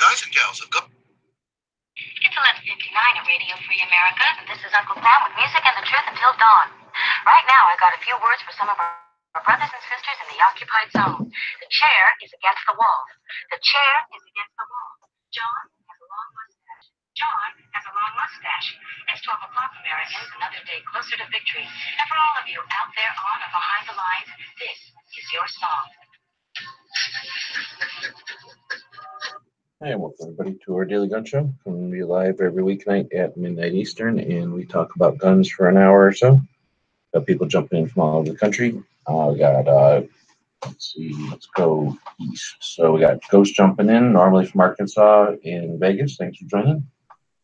guys and gals have got... It's 11:59 at Radio Free America, and this is Uncle Sam with music and the truth until dawn. Right now, I got a few words for some of our brothers and sisters in the occupied zone. The chair is against the wall. The chair is against the wall. John has a long mustache. John has a long mustache. It's 12 o'clock, Americans, another day closer to victory. And for all of you out there on or behind the lines, this is your song. Hey, welcome everybody to our Daily Gun Show. Coming to you live every weeknight at midnight Eastern, and we talk about guns for an hour or so. Got people jumping in from all over the country. We got, let's see, let's go east. So we got Ghost jumping in, normally from Arkansas in Vegas. Thanks for joining.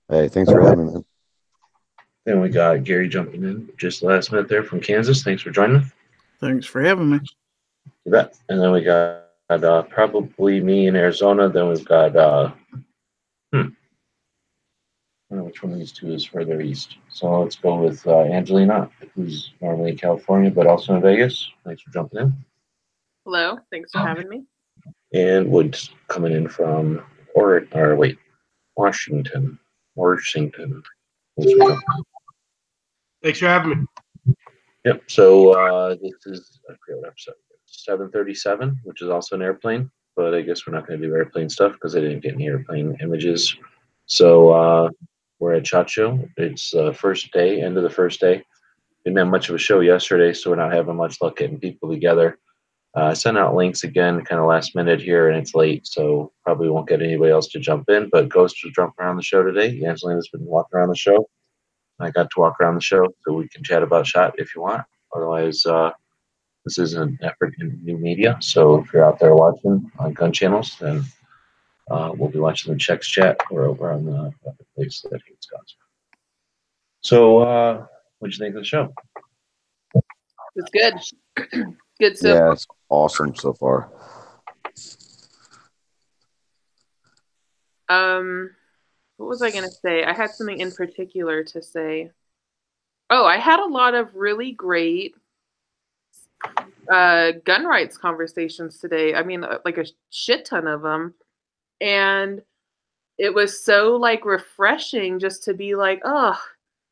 Hey, thanks for having me. Then we got Gary jumping in just last minute there from Kansas. Thanks for joining. Thanks for having me. You bet. And then we got probably me in Arizona. Then we've got I don't know which one of these two is further east. So let's go with Angelina, who's normally in California but also in Vegas. Thanks for jumping in. Hello, thanks for having me. And Woods coming in from Washington. Thanks for having me. Yep. So this is, I forget what episode. 737, which is also an airplane, but I guess we're not going to do airplane stuff because I didn't get any airplane images. So we're at SHOT Show. It's first day, end of the first day. Didn't have much of a show yesterday, so we're not having much luck getting people together. I sent out links again kind of last minute here, and it's late, so probably won't get anybody else to jump in, but Ghost was jumping around the show today. Angelina's been walking around the show. I got to walk around the show, so we can chat about SHOT if you want. Otherwise, this is an effort in new media, so if you're out there watching on gun channels, then we'll be watching the Checks Chat or over on the other place that hates guns. So, what'd you think of the show? It's good. Good so Yeah, far. it's awesome so far. What was I going to say? I had something in particular to say. Oh, I had a lot of really great gun rights conversations today. I mean, like a shit ton of them. And it was so like refreshing just to be like, oh,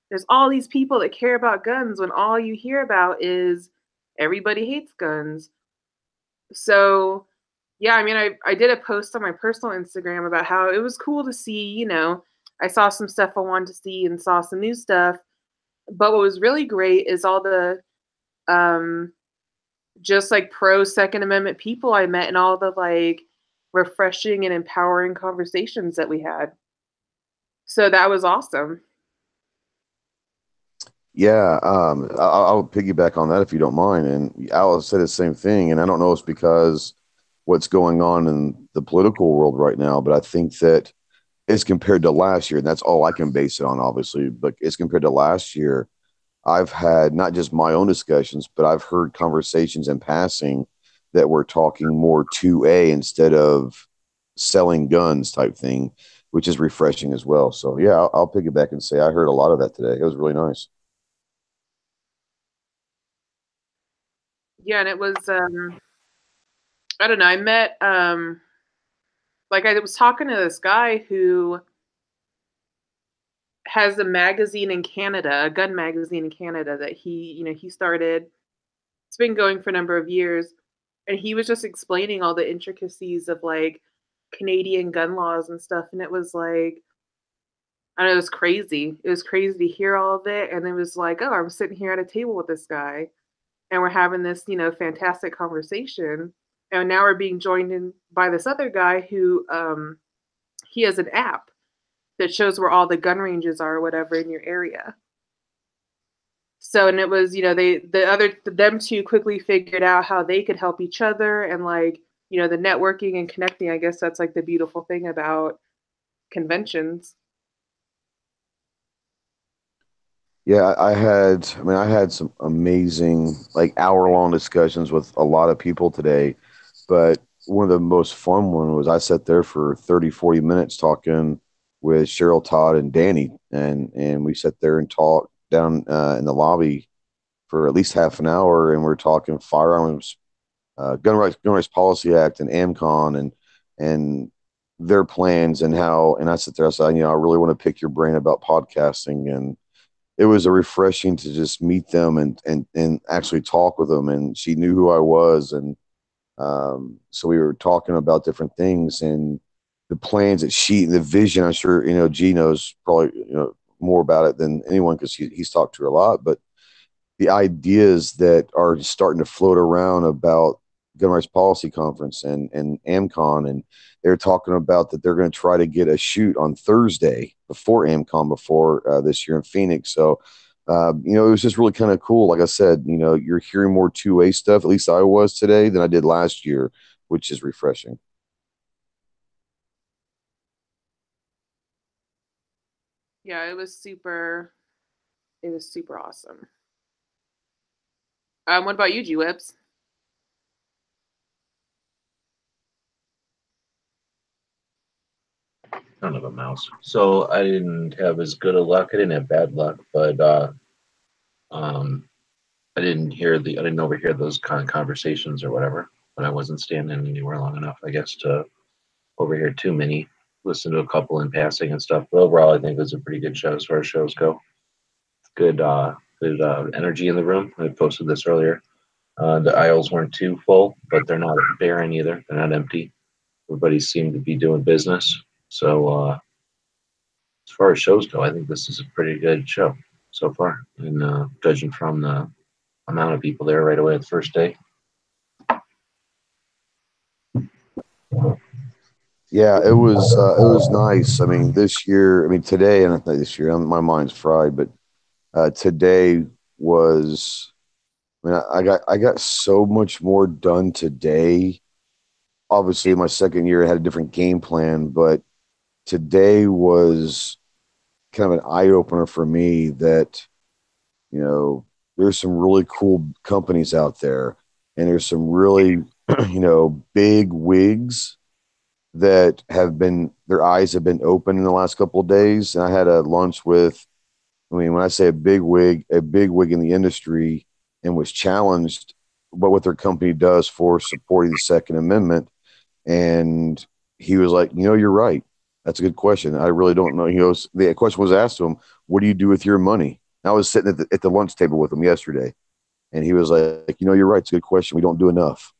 there's all these people that care about guns when all you hear about is everybody hates guns. So yeah, I mean, I did a post on my personal Instagram about how it was cool to see, I saw some stuff I wanted to see and saw some new stuff. But what was really great is all the just like pro Second Amendment people I met and all the like refreshing and empowering conversations that we had. So that was awesome. Yeah, I'll piggyback on that if you don't mind. And Alice said the same thing. And I don't know if it's because what's going on in the political world right now, but I think that it's compared to last year, and that's all I can base it on, obviously, but it's compared to last year. I've had not just my own discussions, but I've heard conversations in passing that we're talking more 2A instead of selling guns type thing, which is refreshing as well. So yeah, I'll piggyback and say I heard a lot of that today. It was really nice. Yeah, and it was I don't know, I met like I was talking to this guy who has a magazine in Canada, a gun magazine in Canada that he started. It's been going for a number of years, and he was just explaining all the intricacies of like Canadian gun laws and stuff, and it was like, I know, it was crazy. It was crazy to hear all of it, and it was like, oh, I'm sitting here at a table with this guy, and we're having this, fantastic conversation, and now we're being joined in by this other guy who he has an app that shows where all the gun ranges are or whatever in your area. So, and it was, them two quickly figured out how they could help each other and like, the networking and connecting. I guess that's like the beautiful thing about conventions. Yeah, I had some amazing, like hour-long discussions with a lot of people today, but one of the most fun one was I sat there for 30, 40 minutes talking with Cheryl, Todd, and Danny, and we sat there and talked down in the lobby for at least half an hour, and we're talking firearms, Gun Rights Policy Act, and AMCON, and their plans and how. And I sit there, I said, I really want to pick your brain about podcasting, and it was a refreshing to just meet them and actually talk with them. And she knew who I was, and so we were talking about different things and the plans that the vision. I'm sure G knows probably more about it than anyone because he's talked to her a lot, but the ideas that are starting to float around about gun rights policy conference and AMCON, and they're talking about that they're going to try to get a shoot on Thursday before AMCON before this year in Phoenix. So, it was just really kind of cool. Like I said, you're hearing more two-way stuff, at least I was today, than I did last year, which is refreshing. Yeah, it was super awesome. What about you, G-Whips? Son of a mouse. So I didn't have as good a luck. I didn't have bad luck, but I didn't overhear those kind of conversations or whatever. But I wasn't standing anywhere long enough, I guess, to overhear too many. Listen to a couple in passing and stuff. But overall, I think it was a pretty good show as far as shows go. Good energy in the room. I posted this earlier. The aisles weren't too full, but they're not barren either. They're not empty. Everybody seemed to be doing business. So as far as shows go, I think this is a pretty good show so far. And judging from the amount of people there right away the first day. Yeah, it was nice. I mean, today, and this year, my mind's fried, but today was. I mean, I got so much more done today. Obviously, my second year I had a different game plan, but today was kind of an eye opener for me that there's some really cool companies out there, and there's some really big wigs that their eyes have been open in the last couple of days. And I had a lunch with, when I say a big wig in the industry, and was challenged about what their company does for supporting the Second Amendment. And he was like, you're right. That's a good question. I really don't know. The question was asked to him, what do you do with your money? And I was sitting at the lunch table with him yesterday, and he was like, you're right. It's a good question. We don't do enough.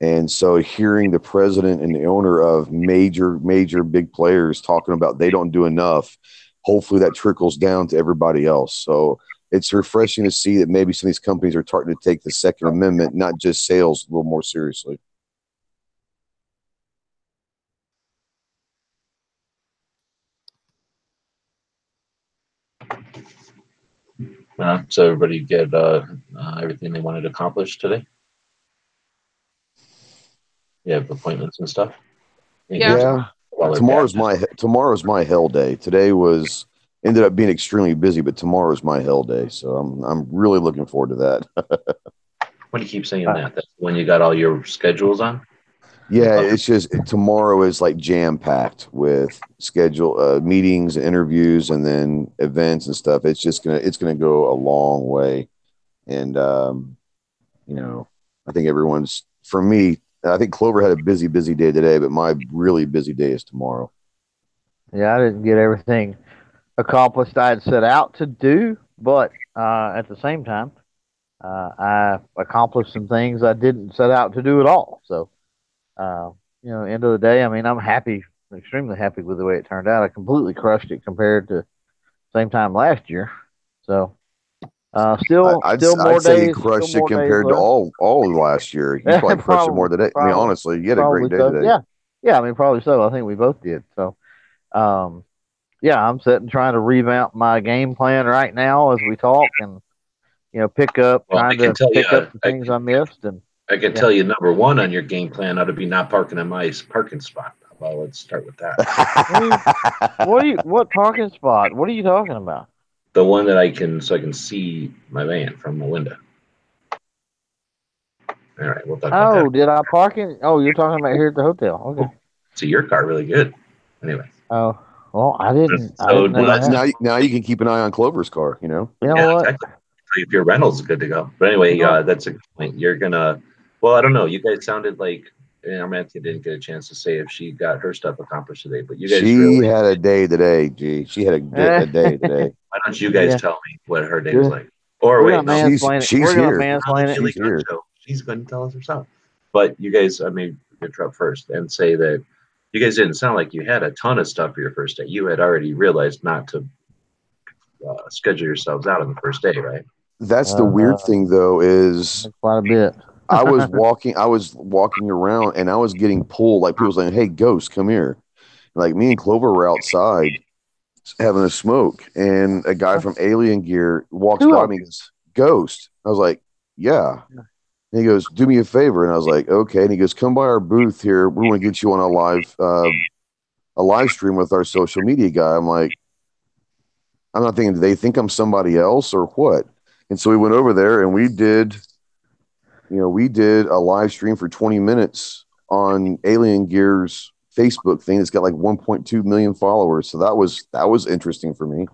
And so hearing the president and the owner of major big players talking about they don't do enough, hopefully that trickles down to everybody else. So it's refreshing to see that maybe some of these companies are starting to take the Second Amendment, not just sales, a little more seriously. So everybody get everything they wanted accomplished today? You have appointments and stuff? Yeah. Tomorrow's my hell day. Today ended up being extremely busy, but tomorrow's my hell day. So I'm really looking forward to that. Why do you keep saying that? That's when you got all your schedules on? Yeah, it's just tomorrow is like jam packed with schedule meetings, interviews, and then events and stuff. It's gonna go a long way, and I think for me. I think Clover had a busy day today, but my really busy day is tomorrow. Yeah, I didn't get everything accomplished I had set out to do, but at the same time, I accomplished some things I didn't set out to do at all. So, end of the day, I mean, I'm happy, extremely happy with the way it turned out. I completely crushed it compared to same time last year. So, still more days. Say you crushed it compared to all of last year. You probably crushed it more today. I mean, honestly, you had a great day today. Yeah. I mean, probably so. I think we both did. So, I'm sitting trying to revamp my game plan right now as we talk, and pick up the things I missed. And I can tell you, number one on your game plan ought to be not parking in my parking spot. Well, let's start with that. What parking spot? What are you talking about? The one that I can see my van from the window. All right, we'll talk about that. Did I park in? Oh, you're talking about here at the hotel. Okay. See your car really good. Anyway. Oh, well, I didn't. Now you can keep an eye on Clover's car. You know what? Exactly. If your rental's good to go. But anyway, that's a good point. You're gonna. Well, I don't know. You guys sounded like Armantia didn't get a chance to say if she got her stuff accomplished today, but you guys She really. had a day today, G. She had a day today. Why don't you guys Yeah. tell me what her day was like? Or We're wait, gonna no, mansplain it. She's We're gonna here. mansplain it. Chili She's here. Show. She's going to tell us herself. But you guys, I mean, interrupt first and say that you guys didn't sound like you had a ton of stuff for your first day. You had already realized not to schedule yourselves out on the first day, right? That's the weird thing, though, is Quite a bit. I was walking around and I was getting pulled, like people saying, "Hey, Ghost, come here." Like me and Clover were outside having a smoke, and a guy from Alien Gear walks Who by else? me and goes, "Ghost." I was like, "Yeah." And he goes, "Do me a favor," and I was like, "Okay." And he goes, "Come by our booth here. We want to get you on a live stream with our social media guy." I'm like, I'm not thinking, do they think I'm somebody else or what? And so we went over there and we did a live stream for 20 minutes on Alien Gear's Facebook thing. It's got like 1.2 million followers. So that was interesting for me.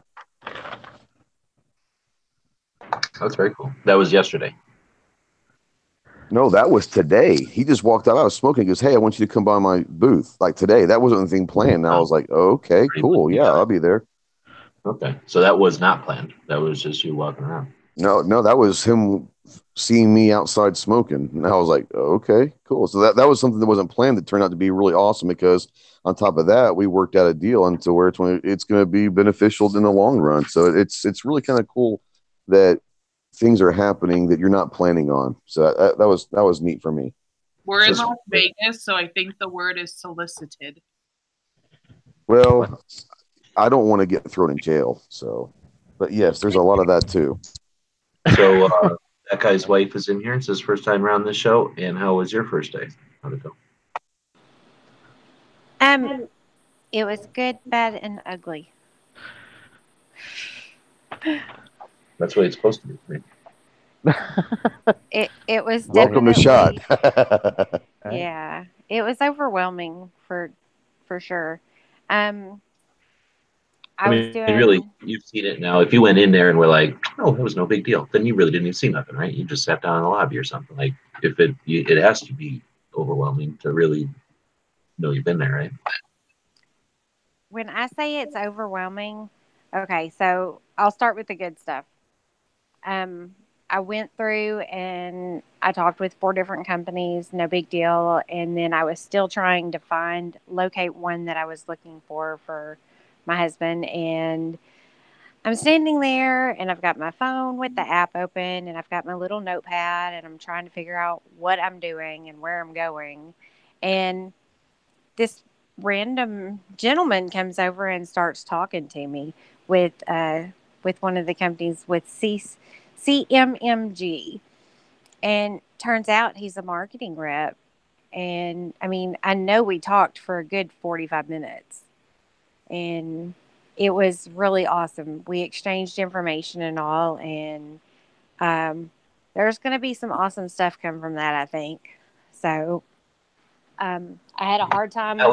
That's very cool. That was yesterday. No, that was today. He just walked out. I was smoking. He goes, "Hey, I want you to come by my booth." Like today. That wasn't anything planned. And I was like, oh, "Okay, cool. Yeah, I'll be there." Okay. So that was not planned. That was just you walking around. No, that was him seeing me outside smoking. And I was like, oh, "Okay, cool." So that was something that wasn't planned that turned out to be really awesome because on top of that, we worked out a deal into where it's going to be beneficial in the long run. So it's really kind of cool that things are happening that you're not planning on. So that was neat for me. We're in So- Las Vegas, so I think the word is solicited. Well, I don't want to get thrown in jail. So, but yes, there's a lot of that too. So that guy's wife is in here. It's his first time around this show. And how was your first day? How'd it go? It was good, bad, and ugly. That's what it's supposed to be. Right? It was Welcome to Shot. definitely yeah. It was overwhelming for sure. I was really, doing you've seen it now. If you went in there and were like, "Oh, it was no big deal," then you really didn't even see nothing, right? You just sat down in the lobby or something. Like, if it has to be overwhelming to really know you've been there, right? when I say it's overwhelming. Okay, so I'll start with the good stuff. Um, I went through and I talked with 4 different companies, no big deal. And then I was still trying to locate one that I was looking for my husband. And I'm standing there and I've got my phone with the app open and I've got my little notepad and I'm trying to figure out what I'm doing and where I'm going. And this random gentleman comes over and starts talking to me with one of the companies with CMMG, and turns out he's a marketing rep. And I mean, I know we talked for a good 45 minutes, and it was really awesome. We exchanged information and all, and there's going to be some awesome stuff come from that, I think. So I had a hard time. That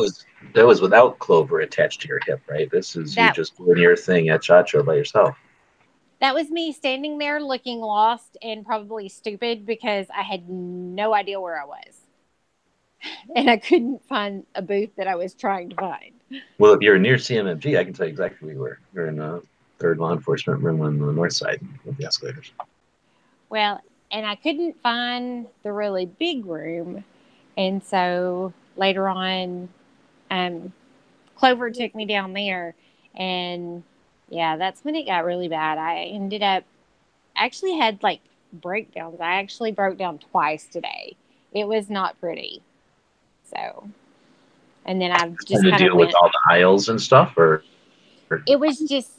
was without Clover attached to your hip, right? This is you That just doing your thing at SHOT Show by yourself. that was me standing there looking lost and probably stupid because I had no idea where I was. And I couldn't find a booth that I was trying to find. Well, if you're near CMMG, I can tell you exactly where you were. You're in the third law enforcement room on the north side of the escalators. Well, and I couldn't find the really big room. And so later on, Clover took me down there. And yeah, that's when it got really bad. Actually had like breakdowns. I actually broke down twice today. It was not pretty. So, and then I just to kind of deal with all the aisles and stuff, or it was just,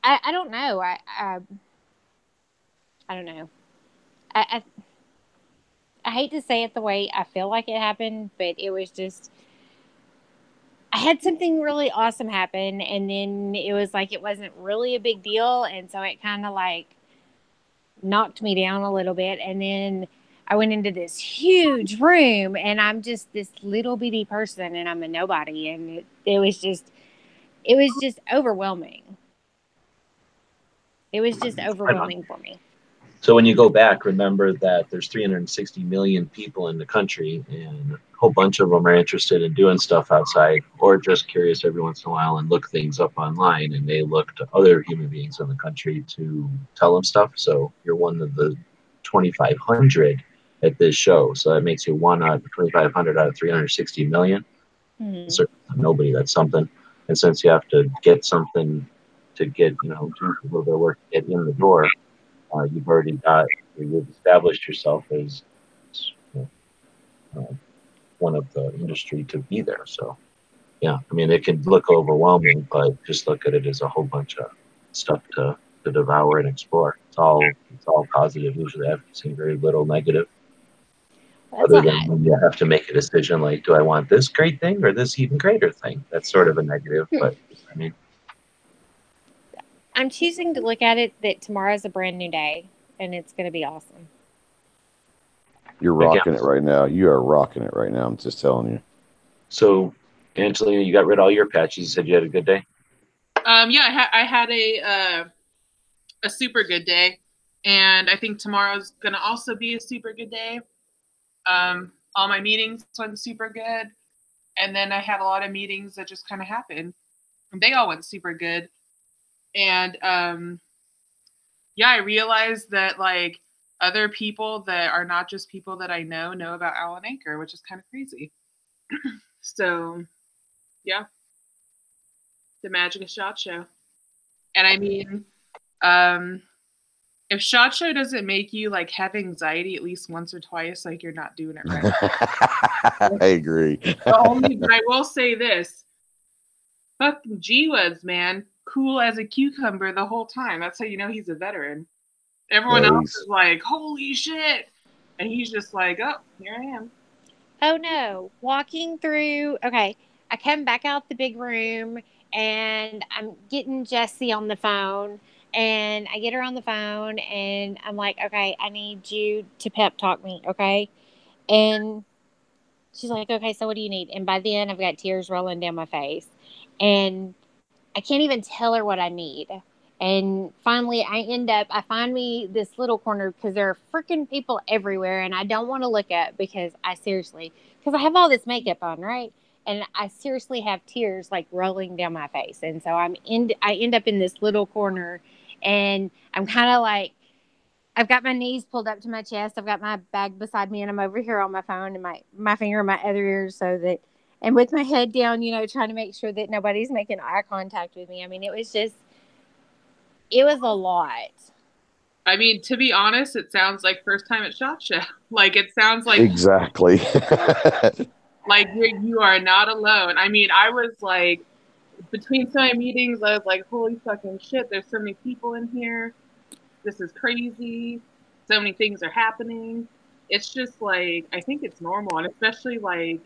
I don't know. I don't know. I I hate to say it the way I feel like it happened, but it was just, I had something really awesome happen, and then it was like it wasn't really a big deal, and so it kind of like knocked me down a little bit, and then I went into this huge room, and I'm just this little bitty person, and I'm a nobody, and it was just overwhelming. It was just overwhelming for me. So when you go back, remember that there's 360 million people in the country, and a whole bunch of them are interested in doing stuff outside, or just curious every once in a while and look things up online, and they look to other human beings in the country to tell them stuff. So you're one of the 2,500 at this show. So that makes you one out of 2,500 out of 360 million. Mhm. Certainly nobody, that's something. And since you have to get something to get, do a little bit of work to get in the door, you've established yourself as one of the industry to be there. So, yeah, I mean, it can look overwhelming, but just look at it as a whole bunch of stuff to devour and explore. It's all positive. Usually, I've seen very little negative, That's other what than when you have to make a decision like, do I want this great thing or this even greater thing? That's sort of a negative, but I mean, I'm choosing to look at it that tomorrow's a brand new day and it's going to be awesome. You're rocking it right now. You are rocking it right now. I'm just telling you. So, Angelina, you got rid of all your patches. You said you had a good day. Yeah, I had a super good day, and I think tomorrow's gonna also be a super good day. All my meetings went super good, and then I had a lot of meetings that just kind of happened. And they all went super good, and yeah, I realized that like other people that are not just people that I know about Alan Anchor, which is kind of crazy. So, yeah, the magic of SHOT Show. And I mean, if SHOT Show doesn't make you like have anxiety at least once or twice, like you're not doing it right. I agree. But I will say this: fucking G-Woods, man, cool as a cucumber the whole time. That's how you know he's a veteran. Everyone else is like, "Holy shit," and he's just like, "Oh, here I am." Oh no, walking through. Okay, I come back out the big room and I'm getting Jessie on the phone. And I get her on the phone and I'm like, okay, I need you to pep talk me, okay? And she's like, okay, so what do you need? And by then I've got tears rolling down my face. And I can't even tell her what I need. And finally, I find me this little corner because there are freaking people everywhere, and I don't want to look up because because I have all this makeup on, right? And I seriously have tears like rolling down my face. And so I end up in this little corner, and I'm kind of like, I've got my knees pulled up to my chest. I've got my bag beside me, and I'm over here on my phone and my finger in my other ear and with my head down, trying to make sure that nobody's making eye contact with me. I mean, it was a lot. I mean, to be honest, it sounds like first time at SHOT Show. Like it sounds like exactly. like you are not alone. I mean, I was like, between so many meetings, I was like, holy fucking shit, there's so many people in here. This is crazy. So many things are happening. It's just like, I think it's normal. And especially like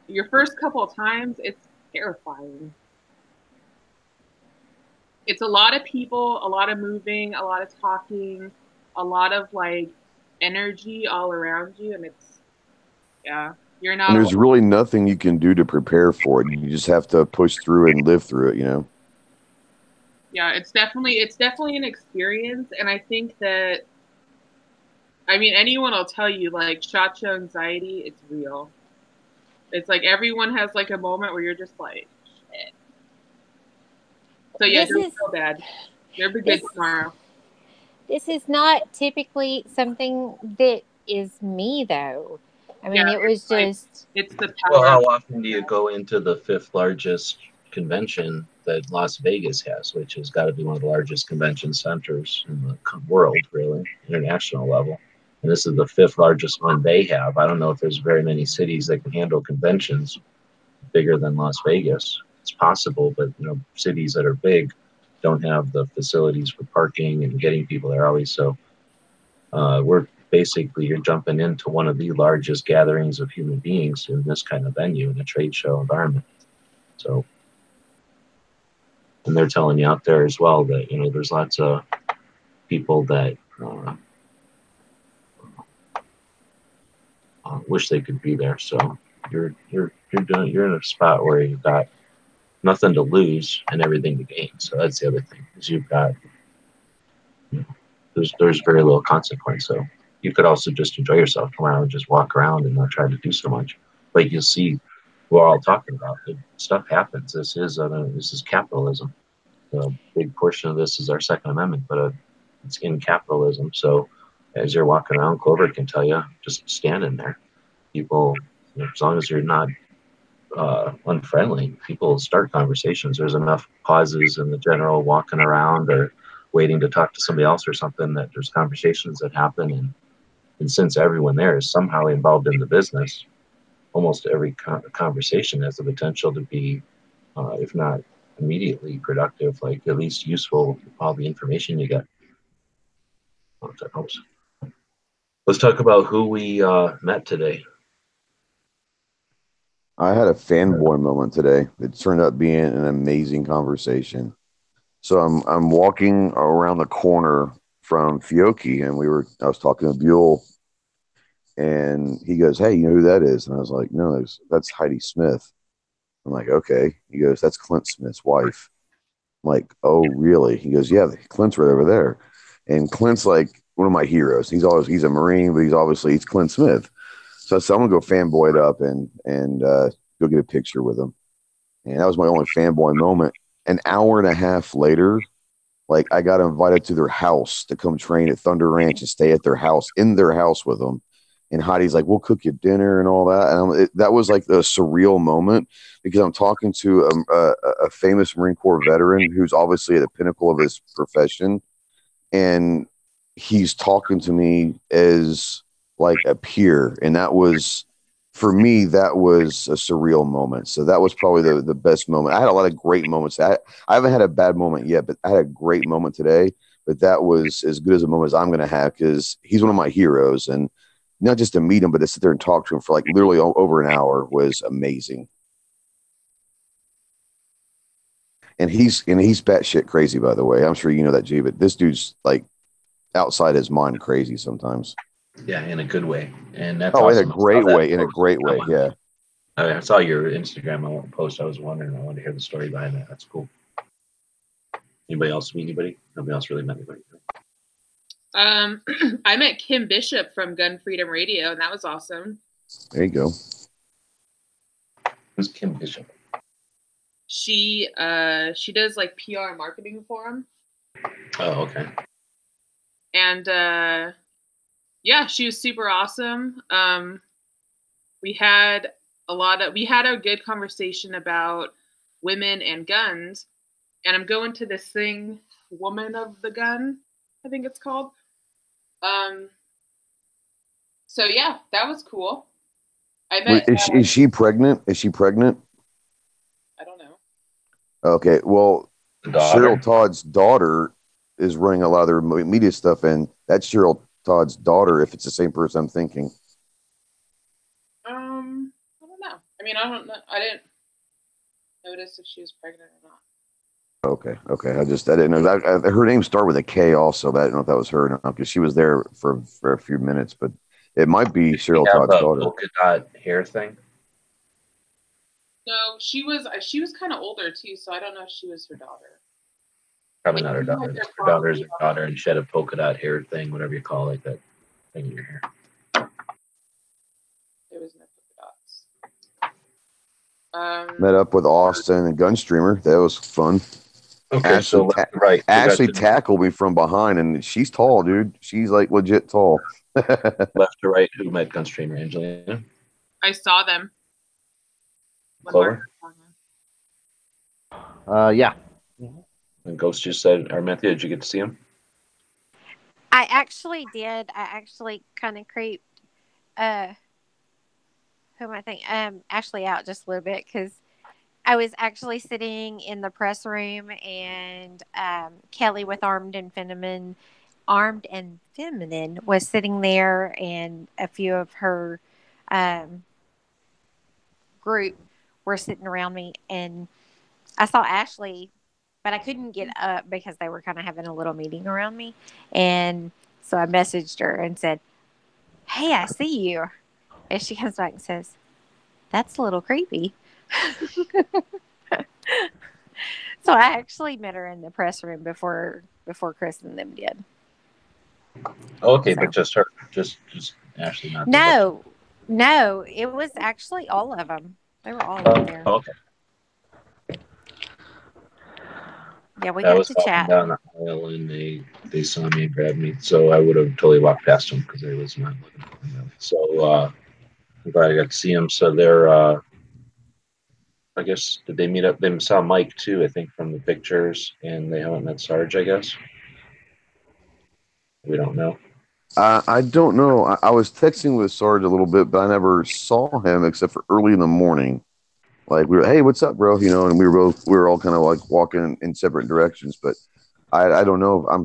your first couple of times, it's terrifying. It's a lot of people, a lot of moving, a lot of talking, a lot of like energy all around you. And you're not. And there's really nothing you can do to prepare for it. You just have to push through it and live through it, Yeah, it's definitely an experience. And I think that, I mean, anyone will tell you like SHOT Show anxiety, it's real. It's like everyone has like a moment where you're just like, shit. So yeah, don't feel bad. You'll be good tomorrow. This is not typically something that is me, though. I mean, it was just. It's the power. Well, how often do you go into the 5th largest convention that Las Vegas has, which has got to be one of the largest convention centers in the world, really, international level? And this is the 5th largest one they have. I don't know if there's very many cities that can handle conventions bigger than Las Vegas. It's possible, but cities that are big don't have the facilities for parking and getting people there always. So you're jumping into one of the largest gatherings of human beings in this kind of venue, in a trade show environment. So, and they're telling you out there as well that there's lots of people that wish they could be there. So you're in a spot where you've got nothing to lose and everything to gain. So that's the other thing, is you've got the there's very little consequence. So you could also just enjoy yourself, come around and just walk around and not try to do so much. But you'll see, we're all talking about it. Stuff happens. This is capitalism. A big portion of this is our Second Amendment, but it's in capitalism. So as you're walking around, Clover can tell you, just standing there, people, as long as you're not unfriendly, people start conversations. There's enough pauses in the general walking around or waiting to talk to somebody else or something that there's conversations that happen. And since everyone there is somehow involved in the business, almost every conversation has the potential to be, if not immediately productive, like at least useful, all the information you get. Hope that helps. Let's talk about who we met today. I had a fanboy moment today. It turned out being an amazing conversation. So I'm walking around the corner from Fiocchi, and I was talking to Buell, and he goes, "Hey, you know who that is?" And I was like, "No, that's Heidi Smith." I'm like, "Okay." He goes, "That's Clint Smith's wife." I'm like, "Oh, really?" He goes, "Yeah, Clint's right over there." And Clint's like one of my heroes. He's a Marine, but he's Clint Smith. So I said, I'm gonna go fanboy it up and go get a picture with him. And that was my only fanboy moment. An hour and a half later, like I got invited to their house to come train at Thunder Ranch and stay at their house, in their house with them. And Heidi's like, "We'll cook you dinner and all that." And that was like a surreal moment because I'm talking to a famous Marine Corps veteran who's obviously at the pinnacle of his profession, and he's talking to me as like a peer, and that was, for me, that was a surreal moment. So that was probably the best moment. I had a lot of great moments. I haven't had a bad moment yet, but I had a great moment today. But that was as good as a moment as I'm going to have because he's one of my heroes, and not just to meet him, but to sit there and talk to him for like literally over an hour was amazing. And he's batshit crazy, by the way. I'm sure you know that, G, but this dude's like outside his mind crazy sometimes. Yeah, in a good way. And that's awesome. In a great way. Yeah. I saw your Instagram post. I was wondering. I wanted to hear the story behind that. That's cool. Anybody else meet anybody? Nobody else really met anybody. I met Kim Bishop from Gun Freedom Radio, and that was awesome. There you go. Who's Kim Bishop? She does like PR and marketing for him. Oh, okay. And yeah, she was super awesome. We had a good conversation about women and guns. And I'm going to this thing, Woman of the Gun, I think it's called. So yeah, that was cool. I met. Is she pregnant? Is she pregnant? I don't know. Okay, well, Cheryl Todd's daughter is running a lot of their media stuff, and that's Cheryl Todd's daughter. If it's the same person I'm thinking. I don't know. I mean, I don't know. I didn't notice if she was pregnant or not. Okay. I didn't know. Her name started with a K also, but I didn't know if that was her or not because she was there for a few minutes. But it might be Cheryl Todd's daughter. Polka dot hair thing. No, she was kind of older too, so I don't know if she was her daughter. Probably not her daughter. Her daughter's her daughter, and she had a polka dot hair thing, whatever you call it, that thing in your hair. There was no polka dots. Met up with Austin and Gunstreamer. That was fun. Okay, Ashley tackled me from behind, and she's tall, dude. She's like legit tall. Left to right, who met Gunstreamer? Angelina? I saw them. Clover? Yeah. And Ghost just said, Armenthea, did you get to see him? I actually did. I actually kind of creeped who am I thinking? Ashley out just a little bit because I was actually sitting in the press room, and Kelly with Armed and Feminine was sitting there, and a few of her group were sitting around me, and I saw Ashley, but I couldn't get up because they were kind of having a little meeting around me, and so I messaged her and said, "Hey, I see you," and she comes back and says, "That's a little creepy." So I actually met her in the press room before Chris and them did. Oh, okay, So. but just her, just Ashley, not the No, no, it was actually all of them. They were all in there. Oh, okay. Yeah, we I got was to walking chat. down the aisle and they saw me and grabbed me, so I would have totally walked past them because I was not looking for them. So I'm glad I got to see them. So they're I guess did they meet up? They saw Mike too, I think, from the pictures, and they haven't met Sarge. I guess we don't know. I don't know. I was texting with Sarge a little bit, but I never saw him except for early in the morning. Like we were, hey, what's up, bro? You know, and we were all kind of like walking in separate directions. But I don't know. I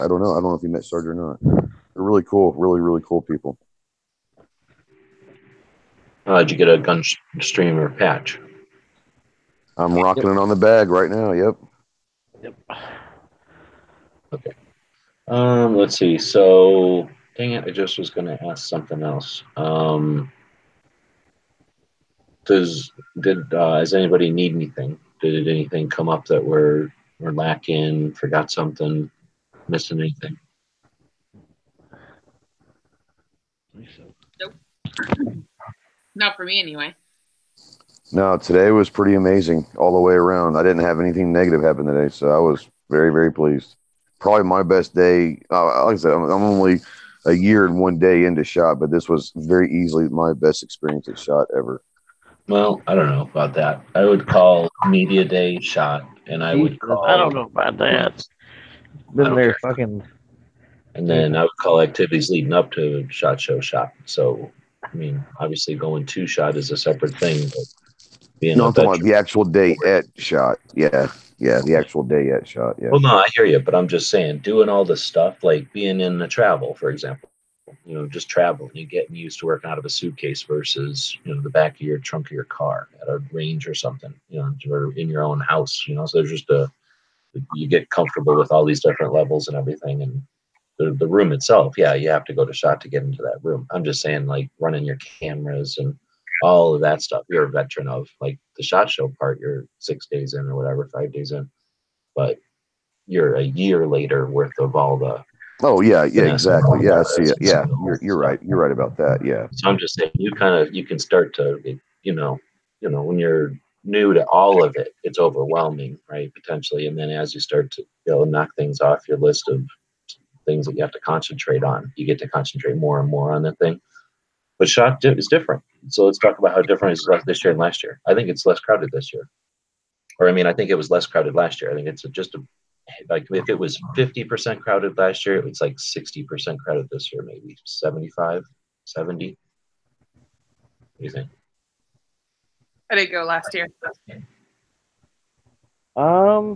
don't know. I don't know if he met Sarge or not. They're really cool, really cool people. Did you get a gun streamer patch? I'm rocking it on the bag right now. Yep. Yep. Okay. Let's see. So, dang it, I just was going to ask something else. Does anybody need anything? Did anything come up that we're lacking? Forgot something? Missing anything? Nope. Not for me anyway. No, today was pretty amazing all the way around. I didn't have anything negative happen today, so I was very pleased. Probably my best day. Like I said, I'm only a year and 1 day into shot, but this was very easily my best experience at shot ever. Well, I don't know about that. I would call media day shot, and I would Jesus, I don't call know about that. I Been don't there care. fucking. And then I would call activities leading up to shot show shot. So, I mean, obviously going to shot is a separate thing, but being No, a I'm talking about veteran. the actual day at shot. Yeah, the actual day at shot. Yeah. Well, no, I hear you, but I'm just saying, doing all the stuff like being in the travel, for example, just traveling, you getting used to working out of a suitcase versus, the back of your trunk of your car at a range or something, or in your own house, so there's just you get comfortable with all these different levels and everything. And the room itself, yeah, you have to go to shot to get into that room. I'm just saying, like running your cameras and all of that stuff, you're a veteran of. Like the shot show part, you're 6 days in or whatever, 5 days in, but you're a year later worth of all the Oh yeah, finesse and exactly. Yeah, I see process it. and Yeah, skills and you're stuff. right. You're right about that. Yeah. So I'm just saying, you can start to, when you're new to all of it, it's overwhelming, right? Potentially, and then as you start to knock things off your list of things that you have to concentrate on, you get to concentrate more and more on that thing. But shot is different. So let's talk about how different it is this year and last year. I think it's less crowded this year. Or I mean, I think it was less crowded last year. I think it's just like if it was 50% crowded last year, it's like 60% crowded this year, maybe 75, 70. What do you think? I didn't go last year. I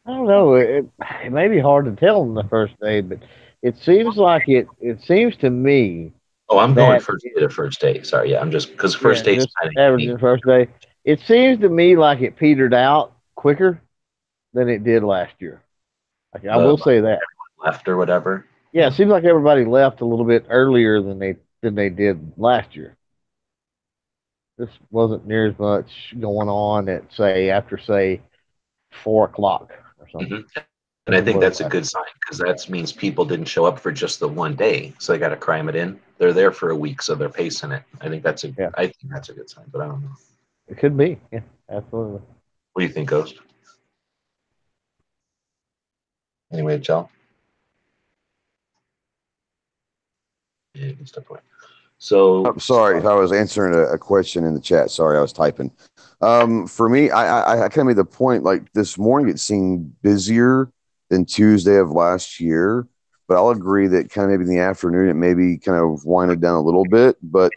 don't know. It may be hard to tell on the first day, but it seems like it. It seems to me Oh, I'm going that first day to first day. Sorry, yeah, I'm just because yeah, first day is just kind of averaging unique. the first day. It seems to me like it petered out quicker than it did last year. Like, I The will say that. left or whatever. Yeah, it seems like everybody left a little bit earlier than they did last year. This wasn't near as much going on at say 4 o'clock or something. Hmm. And I As it think was that's a last good sign because that means people didn't show up for just the one day, so they got to cram it in. They're there for a week, so they're pacing it. year. I think that's a good sign, but I don't know. Yeah, it could be. Yeah, absolutely. What do you think, Ghost? Anyway, Joe. Yeah, you can step away. So, Sorry, I was answering a question in the chat. Sorry, I was typing. For me, I kind of made the point like this morning it seemed busier than Tuesday of last year, but I'll agree that kind of maybe in the afternoon it maybe kind of winded down a little bit. But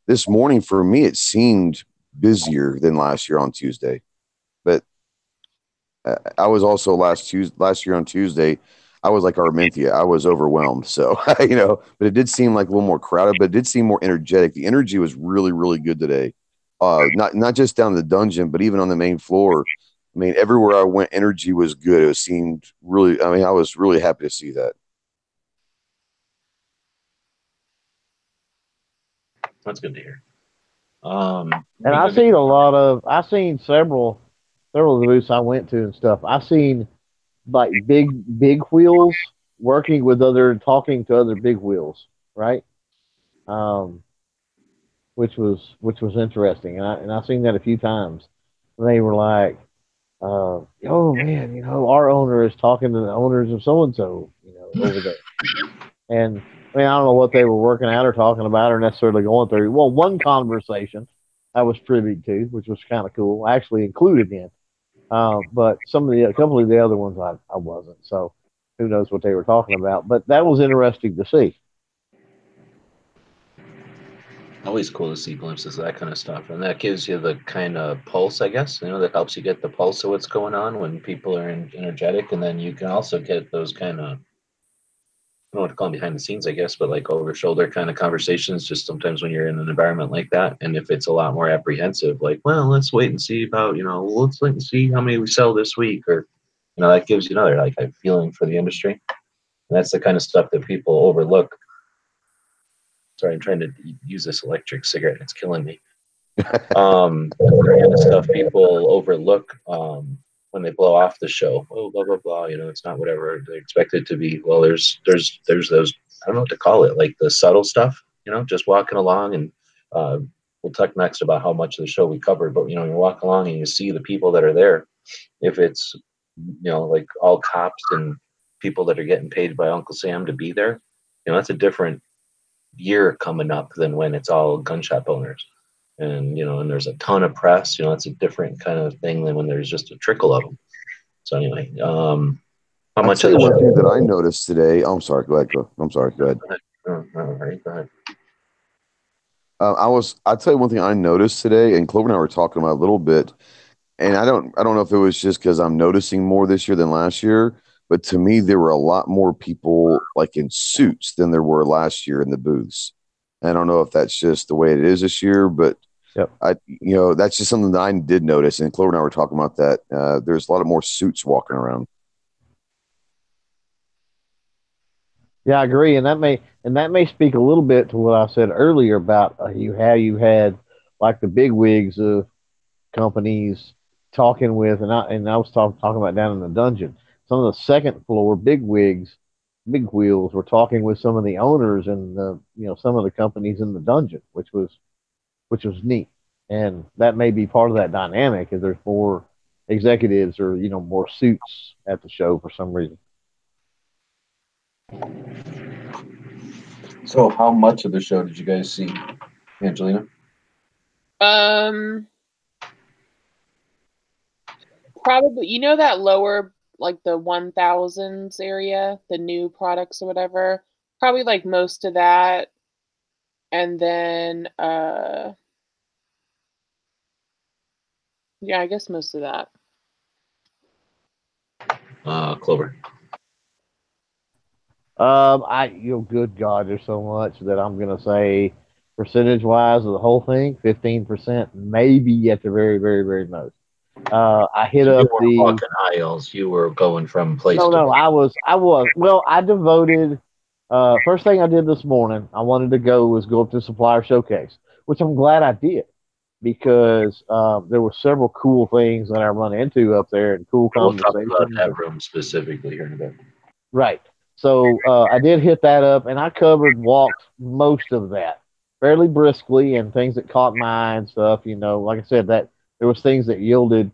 this morning for me it seemed busier than last year on Tuesday. But I was also last year on Tuesday. I was like Armentia. I was overwhelmed. So but it did seem like a little more crowded, but it did seem more energetic. The energy was really good today. Not just down the dungeon, but even on the main floor. I mean, everywhere I went, energy was good. It seemed really. I mean, I was really happy to see that. that's good to hear. And I seen several of the booths I went to and stuff. I seen like big wheels working with talking to other big wheels, right? Um, which was interesting, and I've seen that a few times. They were like, "Oh man, our owner is talking to the owners of so and so, over there." And I mean, I don't know what they were working out or talking about or necessarily going through. Well, one conversation I was privy to, which was kind of cool. I actually included in, but a couple of the other ones I wasn't. So who knows what they were talking about? But that was interesting to see. Always cool to see glimpses of that kind of stuff, and that gives you the kind of pulse, I guess. That helps you get the pulse of what's going on when people are energetic, and then you can also get those kind of, I don't know what to call them, behind the scenes, I guess, but like over shoulder kind of conversations. Just sometimes when you're in an environment like that, and if it's a lot more apprehensive, like, well, let's wait and see about, let's wait and see how many we sell this week, or that gives you another like a feeling for the industry. And that's the kind of stuff that people overlook. Sorry, I'm trying to use this electric cigarette. It's killing me. The kind of stuff people overlook when they blow off the show. Oh, blah blah blah. It's not whatever they expect it to be. Well, there's those, I don't know what to call it, like the subtle stuff. Just walking along, and we'll talk next about how much of the show we covered. But you walk along and you see the people that are there. If it's like all cops and people that are getting paid by Uncle Sam to be there, that's a different year coming up than when it's all gun shop owners. And and there's a ton of press. It's a different kind of thing than when there's just a trickle of them. So anyway, how I'll much tell of you the one show? thing that I noticed today. I'm sorry. Go ahead. I'm sorry. Go ahead. Oh, all right, go ahead. I'll tell you one thing I noticed today, and Clover and I were talking about a little bit, and I don't know if it was just because I'm noticing more this year than last year, but to me there were a lot more people like in suits than there were last year in the booths. I don't know if that's just the way it is this year, but Yep. that's just something that I did notice, and Clover and I were talking about that. There's a lot of more suits walking around. Yeah, I agree, and that may speak a little bit to what I said earlier about you had like the big wigs of companies talking with, and I was talking about down in the dungeon. Some of the second floor big wigs, big wheels were talking with some of the owners and some of the companies in the dungeon, which was neat, and that may be part of that dynamic. If there's more executives or more suits at the show for some reason. So how much of the show did you guys see, Angelina? Probably, that lower, like the 1000s area, the new products or whatever, probably like most of that. And then, yeah, I guess most of that. Clover. Good God, there's so much that I'm gonna say, percentage wise of the whole thing, 15%, maybe at the very, very, very most. I hit So up you weren't the. walking aisles. You were going from place No, to no, place. I was. Well, I devoted. First thing I did this morning, I wanted to go up to Supplier Showcase, which I'm glad I did because there were several cool things that I run into up there and cool We'll talk about conversations. that room specifically here in a bit. Right. So I did hit that up, and I walked most of that fairly briskly, and things that caught my eye and stuff. Like I said, that there was things that yielded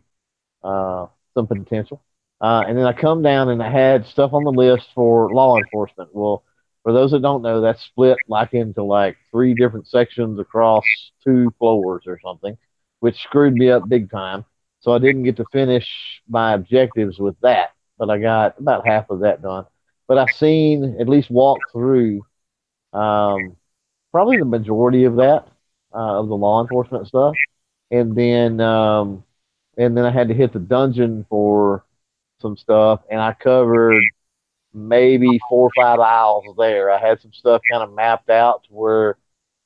some potential. And then I come down and I had stuff on the list for law enforcement. Well, for those that don't know, that's split like into like three different sections across two floors or something, which screwed me up big time. So I didn't get to finish my objectives with that, but I got about half of that done. But I've seen at least walk through probably the majority of that of the law enforcement stuff, and then I had to hit the dungeon for some stuff, and I covered maybe 4 or 5 aisles there. I had some stuff kind of mapped out to where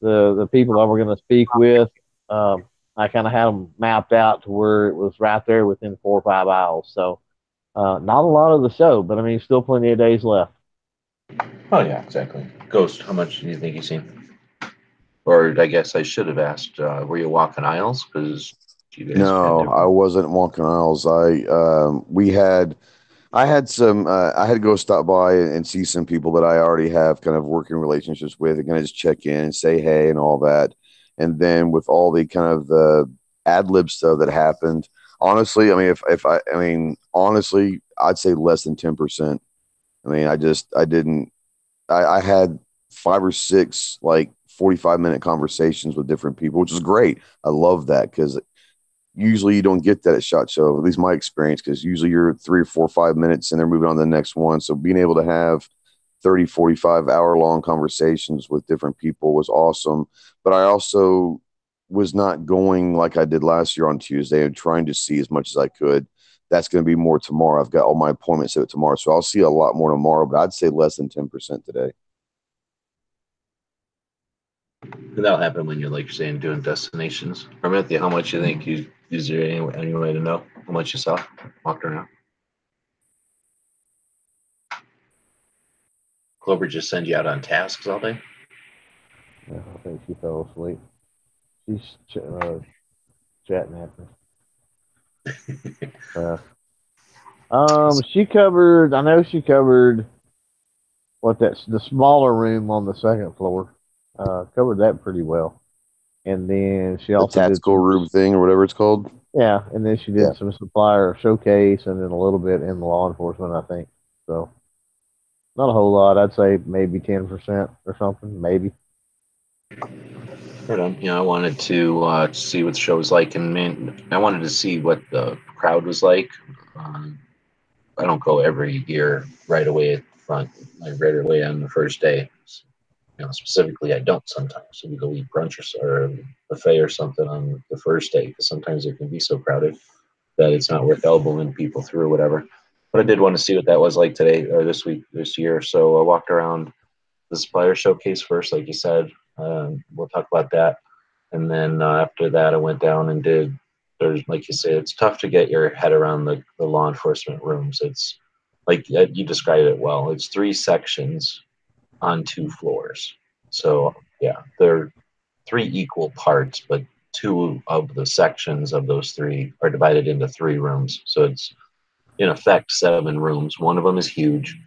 the people I were going to speak with, I kind of had them mapped out to where it was right there within 4 or 5 aisles. So not a lot of the show, but I mean, still plenty of days left. Oh yeah, exactly. Ghost, how much do you think you've seen? Or I guess I should have asked, were you walking aisles? Because you guys No, I wasn't walking aisles. I had some. I had to go stop by and see some people that I already have kind of working relationships with, and kind of just check in and say hey and all that. And then with all the kind of the ad lib stuff that happened, honestly, I mean, I mean, honestly, I'd say less than 10%. I mean, I didn't. I had 5 or 6 like 45-minute conversations with different people, which is great. I love that because usually you don't get that at SHOT Show, at least my experience, because usually you're 3 or 4 5 minutes and they're moving on to the next one. So being able to have 30, 45 hour long conversations with different people was awesome. But I also was not going like I did last year on Tuesday and trying to see as much as I could. That's going to be more tomorrow. I've got all my appointments set tomorrow. So I'll see a lot more tomorrow, but I'd say less than 10% today. And that'll happen when you're, like you're saying, doing destinations. Or how much you think you is there any way to know how much you saw walked around? Clover just send you out on tasks all day? Yeah, I think she fell asleep. She's chatting at me. She covered. I know she covered the smaller room on the second floor. Covered that pretty well, and then she The also did tactical room thing or whatever it's called. yeah, and then she did some supplier showcase, and then a little bit in law enforcement, I think. So not a whole lot. I'd say maybe 10% or something, maybe. Right on. I wanted to see what the show was like, and man, I wanted to see what the crowd was like. I don't go every year right away at the front, like right away on the first day. Specifically, I don't sometimes. So we go eat brunch or a buffet or something on the first day because sometimes it can be so crowded that it's not worth elbowing people through or whatever. But I did want to see what that was like today or this year. So I walked around the supplier showcase first, like you said. We'll talk about that. And then after that, I went down and there's, like you say, it's tough to get your head around the law enforcement rooms. It's like you described it well. It's 3 sections on 2 floors. So, yeah, they're 3 equal parts, but 2 of the sections of those 3 are divided into 3 rooms. So it's, in effect, 7 rooms. One of them is huge.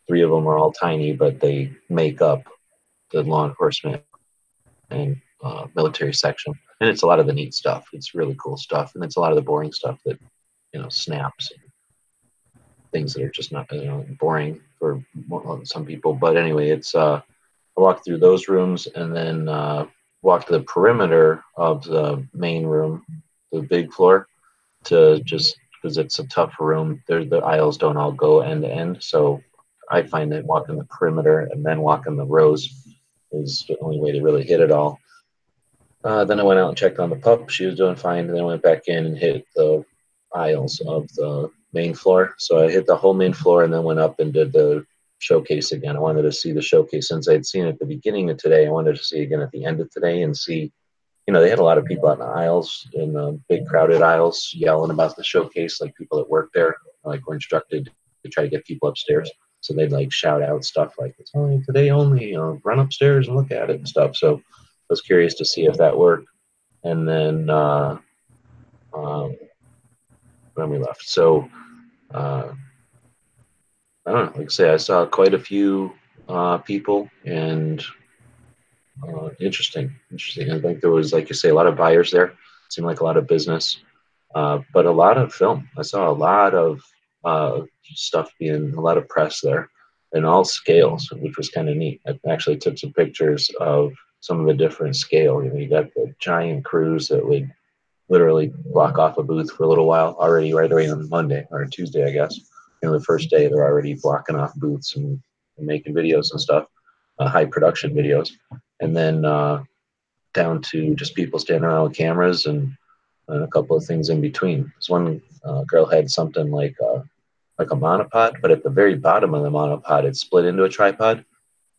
3 of them are all tiny, but they make up the law enforcement and military section. And it's a lot of the neat stuff. It's really cool stuff. And it's a lot of the boring stuff that, snaps and things that are just not, boring for some people. But anyway, it's, I walked through those rooms and then walked the perimeter of the main room, the big floor, to just because it's a tough room. The aisles don't all go end to end. So I find that walking the perimeter and then walking the rows is the only way to really hit it all. Then I went out and checked on the pup. She was doing fine. And then I went back in and hit the aisles of the main floor. So I hit the whole main floor and then went up and did the showcase again. I wanted to see the showcase since I'd seen it at the beginning of today. I wanted to see it again at the end of today and see, they had a lot of people out in the aisles, in the big crowded aisles, yelling about the showcase, like people that work there, like were instructed to try to get people upstairs. So they'd like shout out stuff like, it's only today only, run upstairs and look at it and stuff. So I was curious to see if that worked. And then when we left. So I don't know, like I say, I saw quite a few people and interesting. I think there was, like you say, a lot of buyers there. Seemed like a lot of business, but a lot of film. I saw a lot of stuff being, a lot of press there in all scales, which was kind of neat. I actually took some pictures of some of the different scale. You got the giant crews that would literally block off a booth for a little while already right away on Monday or Tuesday, I guess. The first day they're already blocking off booths and making videos and stuff, high production videos. And then down to just people standing around with cameras and a couple of things in between. This one girl had something like a monopod, but at the very bottom of the monopod, it's split into a tripod.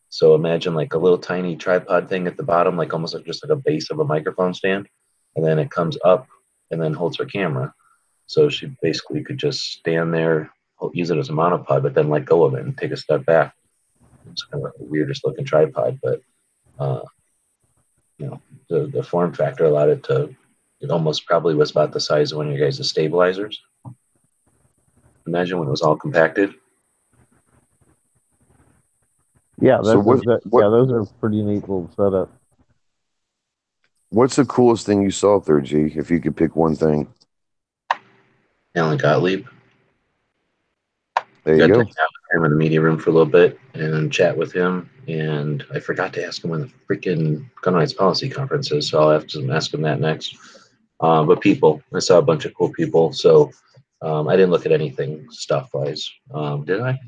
So imagine like a little tiny tripod thing at the bottom, like almost like just like a base of a microphone stand. And then it comes up and then holds her camera. So she basically could just stand there, use it as a monopod, but then let go of it and take a step back. It's kind of like the weirdest looking tripod, but the form factor allowed it almost probably was about the size of one of your guys' stabilizers. Imagine when it was all compacted. Yeah, So those are pretty neat little setup. what's the coolest thing you saw up there, G? If you could pick one thing, Alan Gottlieb. there you Got to go. hang out with him in the media room for a little bit and chat with him. And I forgot to ask him when the freaking gun rights policy conference is, so I'll have to ask him that next. But people, I saw a bunch of cool people. So I didn't look at anything stuff wise. Did I?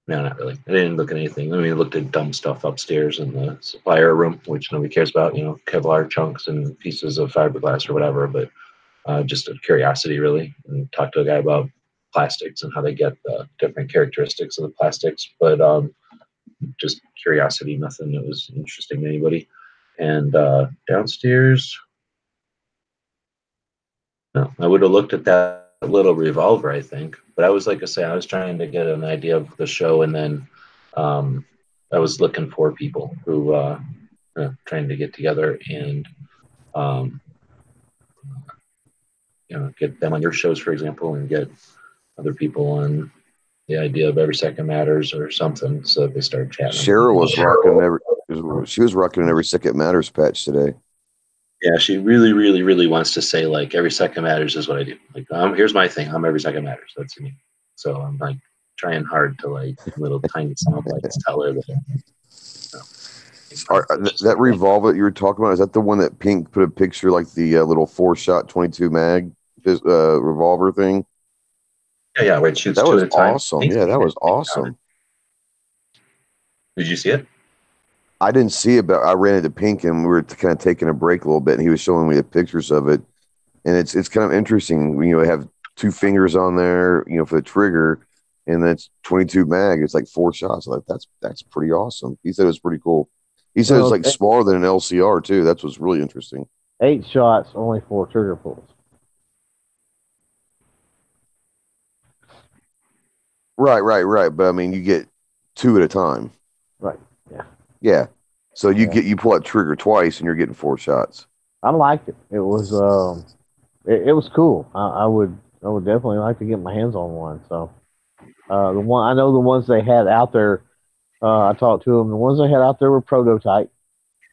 No, not really. I didn't look at anything. I mean, I looked at dumb stuff upstairs in the supplier room, which nobody cares about, Kevlar chunks and pieces of fiberglass or whatever. But just a curiosity, really, and talked to a guy about plastics and how they get the different characteristics of the plastics. But just curiosity, nothing that was interesting to anybody. And downstairs, no, I would have looked at that little revolver, I think. But I was, like I say, I was trying to get an idea of the show, and then I was looking for people who trying to get together and um, get them on your shows, for example, and get other people on the idea of Every Second Matters or something. So they started chatting. Cheryl was rocking she was rocking an Every Second Matters patch today. Yeah, she really, really, really wants to say, like, every second matters is what I do. Like, here's my thing. I'm every second matters. That's me. So I'm like trying hard to, like, little tiny sound bites tell her that. That revolver that you were talking about, is that the one that Pink put a picture, like the little 4-shot 22 mag revolver thing? Yeah, where it shoots that two was at a time. awesome. Yeah, that was awesome. Did you see it? I didn't see it, but I ran into Pink and we were kind of taking a break a little bit, and he was showing me the pictures of it, and it's kind of interesting. You have 2 fingers on there, for the trigger, and that's 22 mag. It's like 4 shots. Like that's pretty awesome. He said it was pretty cool. He said it's like smaller than an LCR too. That's what's really interesting. 8 shots, only 4 trigger pulls. Right. But I mean, you get 2 at a time. Right. Yeah. Yeah. So you pull that trigger twice, and you're getting 4 shots. I liked it. It was it was cool. I would definitely like to get my hands on one. So the ones they had out there. I talked to them. The ones they had out there were prototype.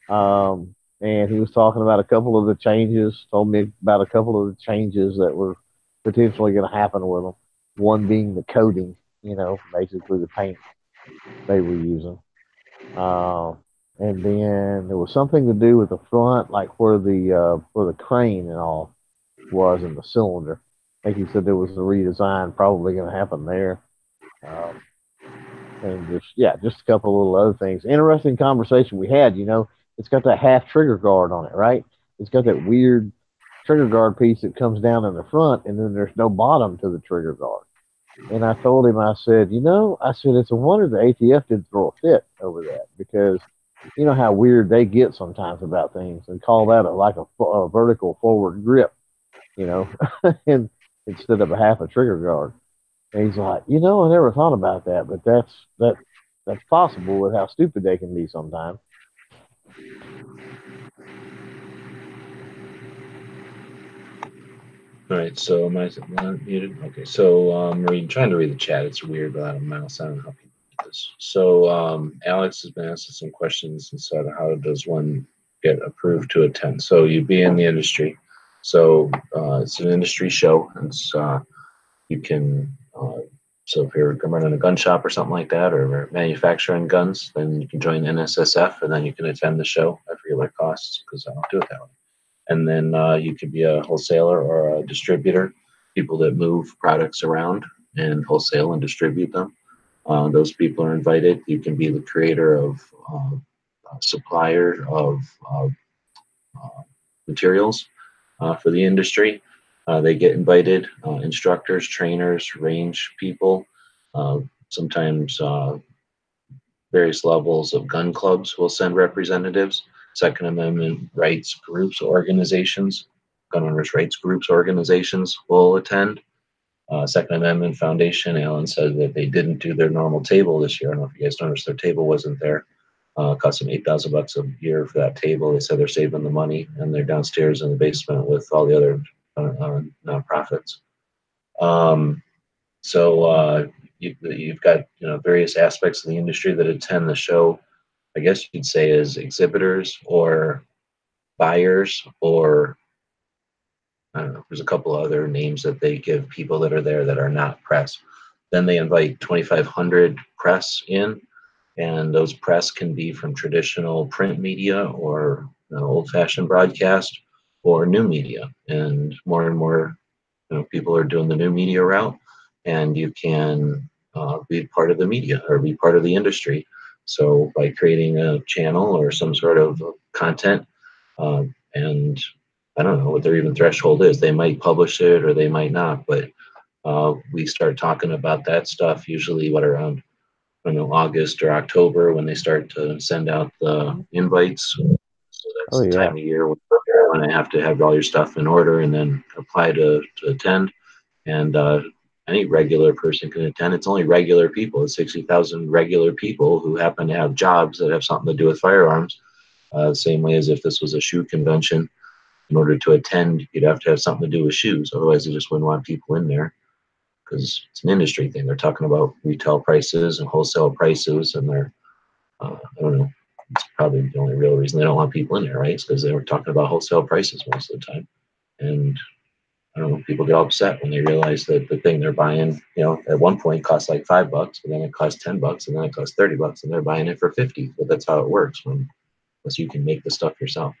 And he was talking about a couple of the changes. Told me about a couple of the changes that were potentially going to happen with them. One being the coating. Basically the paint they were using. And then there was something to do with the front, like where the crane and all was in the cylinder. I think he said there was a redesign probably going to happen there. And just a couple of little other things. Interesting conversation we had. It's got that half trigger guard on it, right? It's got that weird trigger guard piece that comes down in the front, and then there's no bottom to the trigger guard. And I told him, I said, it's a wonder the ATF didn't throw a fit over that, because you know how weird they get sometimes about things and call that a vertical forward grip, and instead of a half a trigger guard. And he's like, I never thought about that, but that's possible with how stupid they can be sometimes. All right, so am I muted? Okay, so trying to read the chat. It's weird without a mouse. I don't know how people do this. So Alex has been asking some questions and said, how does one get approved to attend? So you'd be in the industry. So it's an industry show. It's you can so if you're running a gun shop or something like that, or manufacturing guns, then you can join NSSF, and then you can attend the show. I forget what it costs because I don't do it that way. And then you could be a wholesaler or a distributor, people that move products around and wholesale and distribute them. Those people are invited. You can be the creator of supplier of materials for the industry. They get invited, instructors, trainers, range people, sometimes various levels of gun clubs will send representatives. Second Amendment rights groups, organizations, gun owners' rights groups, organizations will attend. Second Amendment Foundation, Alan said that they didn't do their normal table this year. I don't know if you guys noticed their table wasn't there. Cost them $8,000 a year for that table. They said they're saving the money, and they're downstairs in the basement with all the other nonprofits. You've got various aspects of the industry that attend the show. I guess you'd say as exhibitors or buyers, or I don't know. There's a couple other names that they give people that are there that are not press. Then they invite 2,500 press in, and those press can be from traditional print media or old-fashioned broadcast or new media. And more people are doing the new media route, and you can be part of the media or be part of the industry. So by creating a channel or some sort of content, and I don't know what their even threshold is. They might publish it or they might not, but we start talking about that stuff usually around August or October when they start to send out the invites. So that's Oh the yeah. time of year when I have to have all your stuff in order and then apply to attend. And any regular person can attend. It's only regular people. It's 60,000 regular people who happen to have jobs that have something to do with firearms. Same way as if this was a shoe convention. In order to attend, you'd have to have something to do with shoes. Otherwise, they just wouldn't want people in there because it's an industry thing. They're talking about retail prices and wholesale prices, and I don't know. It's probably the only real reason they don't want people in there, right? It's because they were talking about wholesale prices most of the time. And I don't know, people get upset when they realize that the thing they're buying, at one point costs like $5, but then it costs $10, and then it costs $30, and they're buying it for 50. But that's how it works unless you can make the stuff yourself.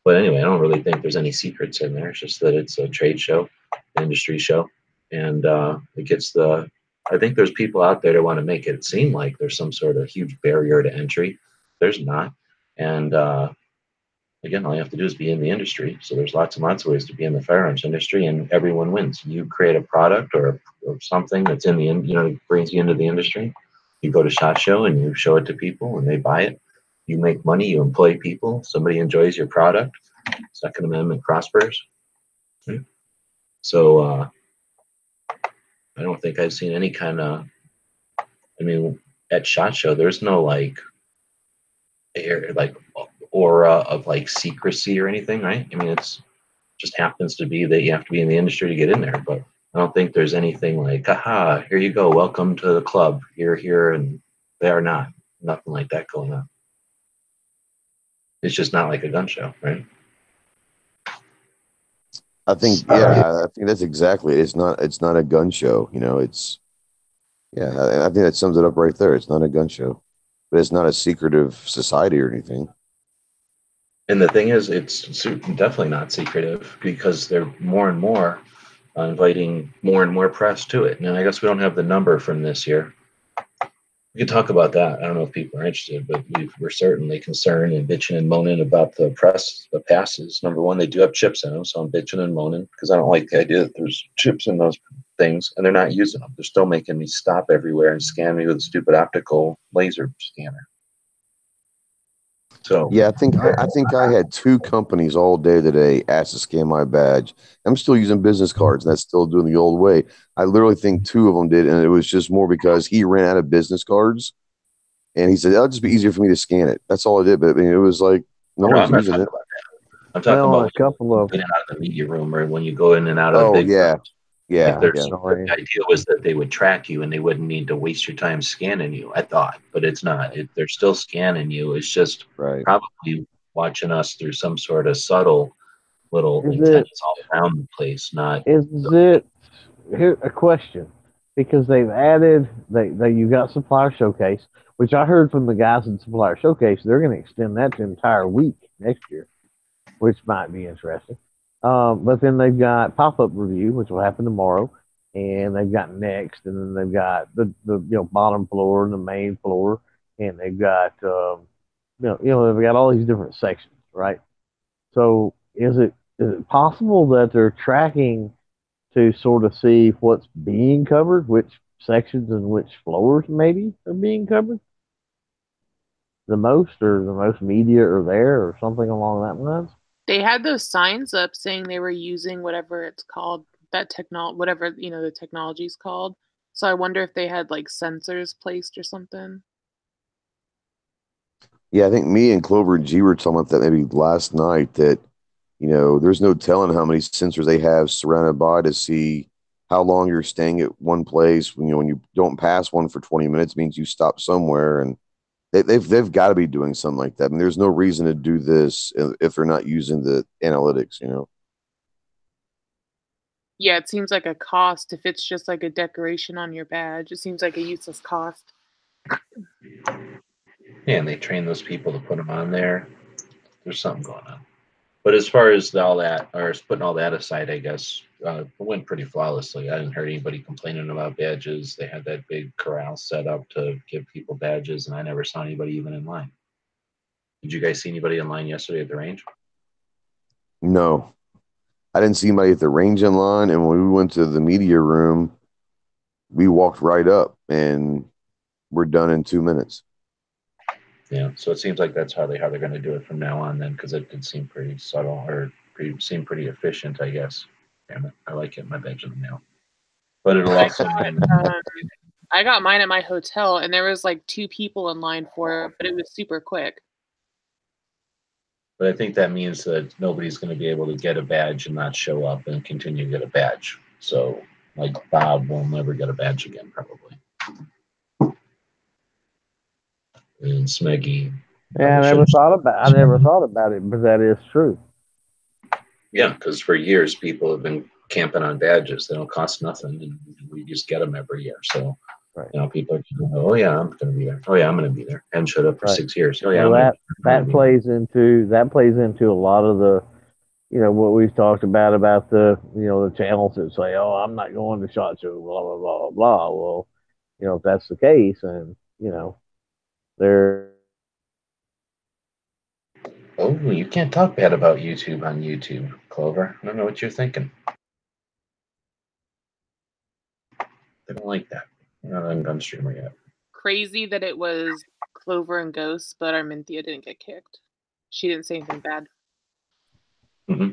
But anyway, I don't really think there's any secrets in there. It's just that it's a trade show, industry show, and it gets the. I think there's people out there that want to make it seem like there's some sort of huge barrier to entry. There's not, and again, all you have to do is be in the industry. So there's lots and lots of ways to be in the firearms industry, and everyone wins. You create a product or something that's in the brings you into the industry. You go to SHOT Show and you show it to people, and they buy it. You make money. You employ people. Somebody enjoys your product. Second Amendment prospers. Right? So I don't think I've seen any kind of. I mean, at SHOT Show, there's no aura of secrecy or anything, right? I mean, it's just happens to be that you have to be in the industry to get in there, but I don't think there's anything like, aha, here you go, welcome to the club. You're here, and they are not. Nothing like that going on. It's just not like a gun show, right? I think that's exactly it. It's not a gun show. I think that sums it up right there. It's not a gun show, but it's not a secretive society or anything. And the thing is, it's definitely not secretive because they're more and more inviting more and more press to it. And I guess we don't have the number from this year. We could talk about that. I don't know if people are interested, but we're certainly concerned and bitching and moaning about the passes. Number one, they do have chips in them, so I'm bitching and moaning because I don't like the idea that there's chips in those things, and they're not using them. They're still making me stop everywhere and scan me with a stupid optical laser scanner. So yeah, I think I had two companies all day today ask to scan my badge. I'm still using business cards, and that's still doing the old way. I literally think two of them did, and it was just more because he ran out of business cards, and he said it'll just be easier for me to scan it. That's all I did. But I mean, it was like no one's using it. I'm talking about a couple of. in and out of the media room, or when you go in and out of the big rooms. The idea was that they would track you and they wouldn't need to waste your time scanning you, I thought, but it's not. They're still scanning you. It's just probably watching us through some sort of subtle little antennas all around the place. Here a question? Because they've added you got Supplier Showcase, which I heard from the guys in Supplier Showcase, they're going to extend that to an entire week next year, which might be interesting. But then they've got pop-up review, which will happen tomorrow, and they've got next, and then they've got the bottom floor and the main floor, and they've got they've got all these different sections, right? So is it possible that they're tracking to sort of see what's being covered, which sections and which floors maybe are being covered the most, or the most media are there, or something along that lines? They had those signs up saying they were using whatever it's called, whatever the technology's called. So I wonder if they had sensors placed or something. Yeah, I think me and Clover and G were talking about that maybe last night, that there's no telling how many sensors they have surrounded by to see how long you're staying at one place. When you don't pass one for 20 minutes means you stop somewhere, and they've got to be doing something like that. I mean, there's no reason to do this if they're not using the analytics. Yeah, it seems like a cost if it's just like a decoration on your badge. It seems like a useless cost. Yeah, and they train those people to put them on there. There's something going on. But as far as all that, or putting all that aside, I guess it went pretty flawlessly. I didn't hear anybody complaining about badges. They had that big corral set up to give people badges, and I never saw anybody even in line. Did you guys see anybody in line yesterday at the range? No, I didn't see anybody at the range in line, and when we went to the media room, we walked right up, and we're done in 2 minutes. Yeah, so it seems like that's how they're going to do it from now on, then, because it did seem pretty subtle or seem pretty efficient, I guess. Damn it, I like getting my badge in the mail, but it'll also mean. I got mine at my hotel, and there was like 2 people in line for it, but it was super quick. But I think that means that nobody's going to be able to get a badge and not show up and continue to get a badge. So, like, Bob will never get a badge again, probably. And Smeggy. Yeah, I never thought about it, but that is true. Yeah, because for years people have been camping on badges. They don't cost nothing, and we just get them every year. So, right. People are going, oh yeah, I'm going to be there. Oh yeah, I'm going to be there. And showed up for 6 years. Oh yeah, well, that plays into a lot of the, what we've talked about the, the channels that say, oh, I'm not going to SHOT Show, blah blah blah blah. Well, if that's the case, and they're. Oh, you can't talk bad about YouTube on YouTube, Clover. I don't know what you're thinking. They don't like that. You're not on Gun Streamer yet. Crazy that it was Clover and Ghost, but Arminthia didn't get kicked. She didn't say anything bad. Mm-hmm.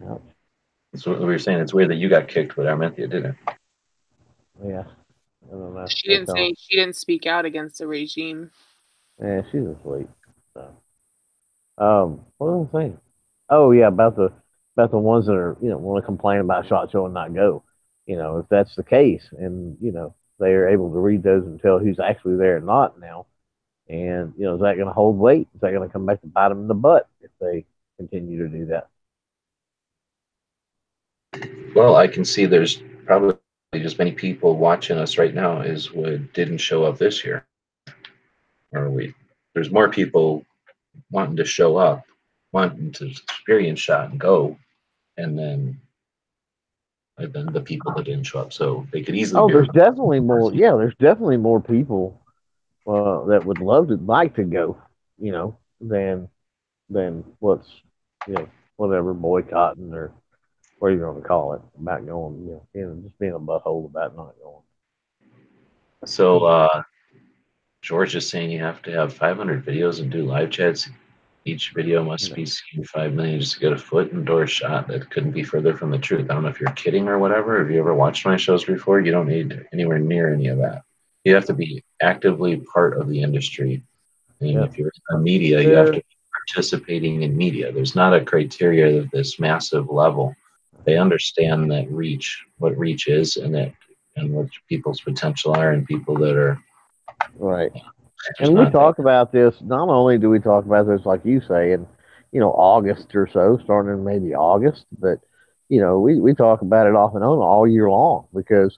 Yep. That's what we were saying. It's weird that you got kicked, but Arminthia didn't. Yeah. I don't know. She didn't speak out against the regime. Yeah, she's asleep. So. What was I saying? Oh yeah, about the ones that are want to complain about SHOT Show and not go. If that's the case, and they are able to read those and tell who's actually there and not now, and is that going to hold weight? Is that going to come back to bite them in the butt if they continue to do that? Well, I can see there's probably as many people watching us right now as didn't show up this year. There's more people wanting to show up, wanting to experience SHOT and go, and then the people that didn't show up. So they could easily. Oh, there's definitely more. Yeah, there's definitely more people that would like to go, than what's whatever boycotting or what are you going to call it about going, just being a butthole about not going. So George is saying you have to have 500 videos and do live chats. Each video must be seen 5 million just to get a foot in door shot. That couldn't be further from the truth. I don't know if you're kidding or whatever. Have you ever watched my shows before? You don't need anywhere near any of that. You have to be actively part of the industry. I mean, if you're in media, you have to be participating in media. There's not a criteria of this massive level. They understand that what reach is, and what people's potential are, and people that are right. And we talk about this. Not only do we talk about this, like you say, in August or so, starting in maybe August, but we talk about it off and on all year long because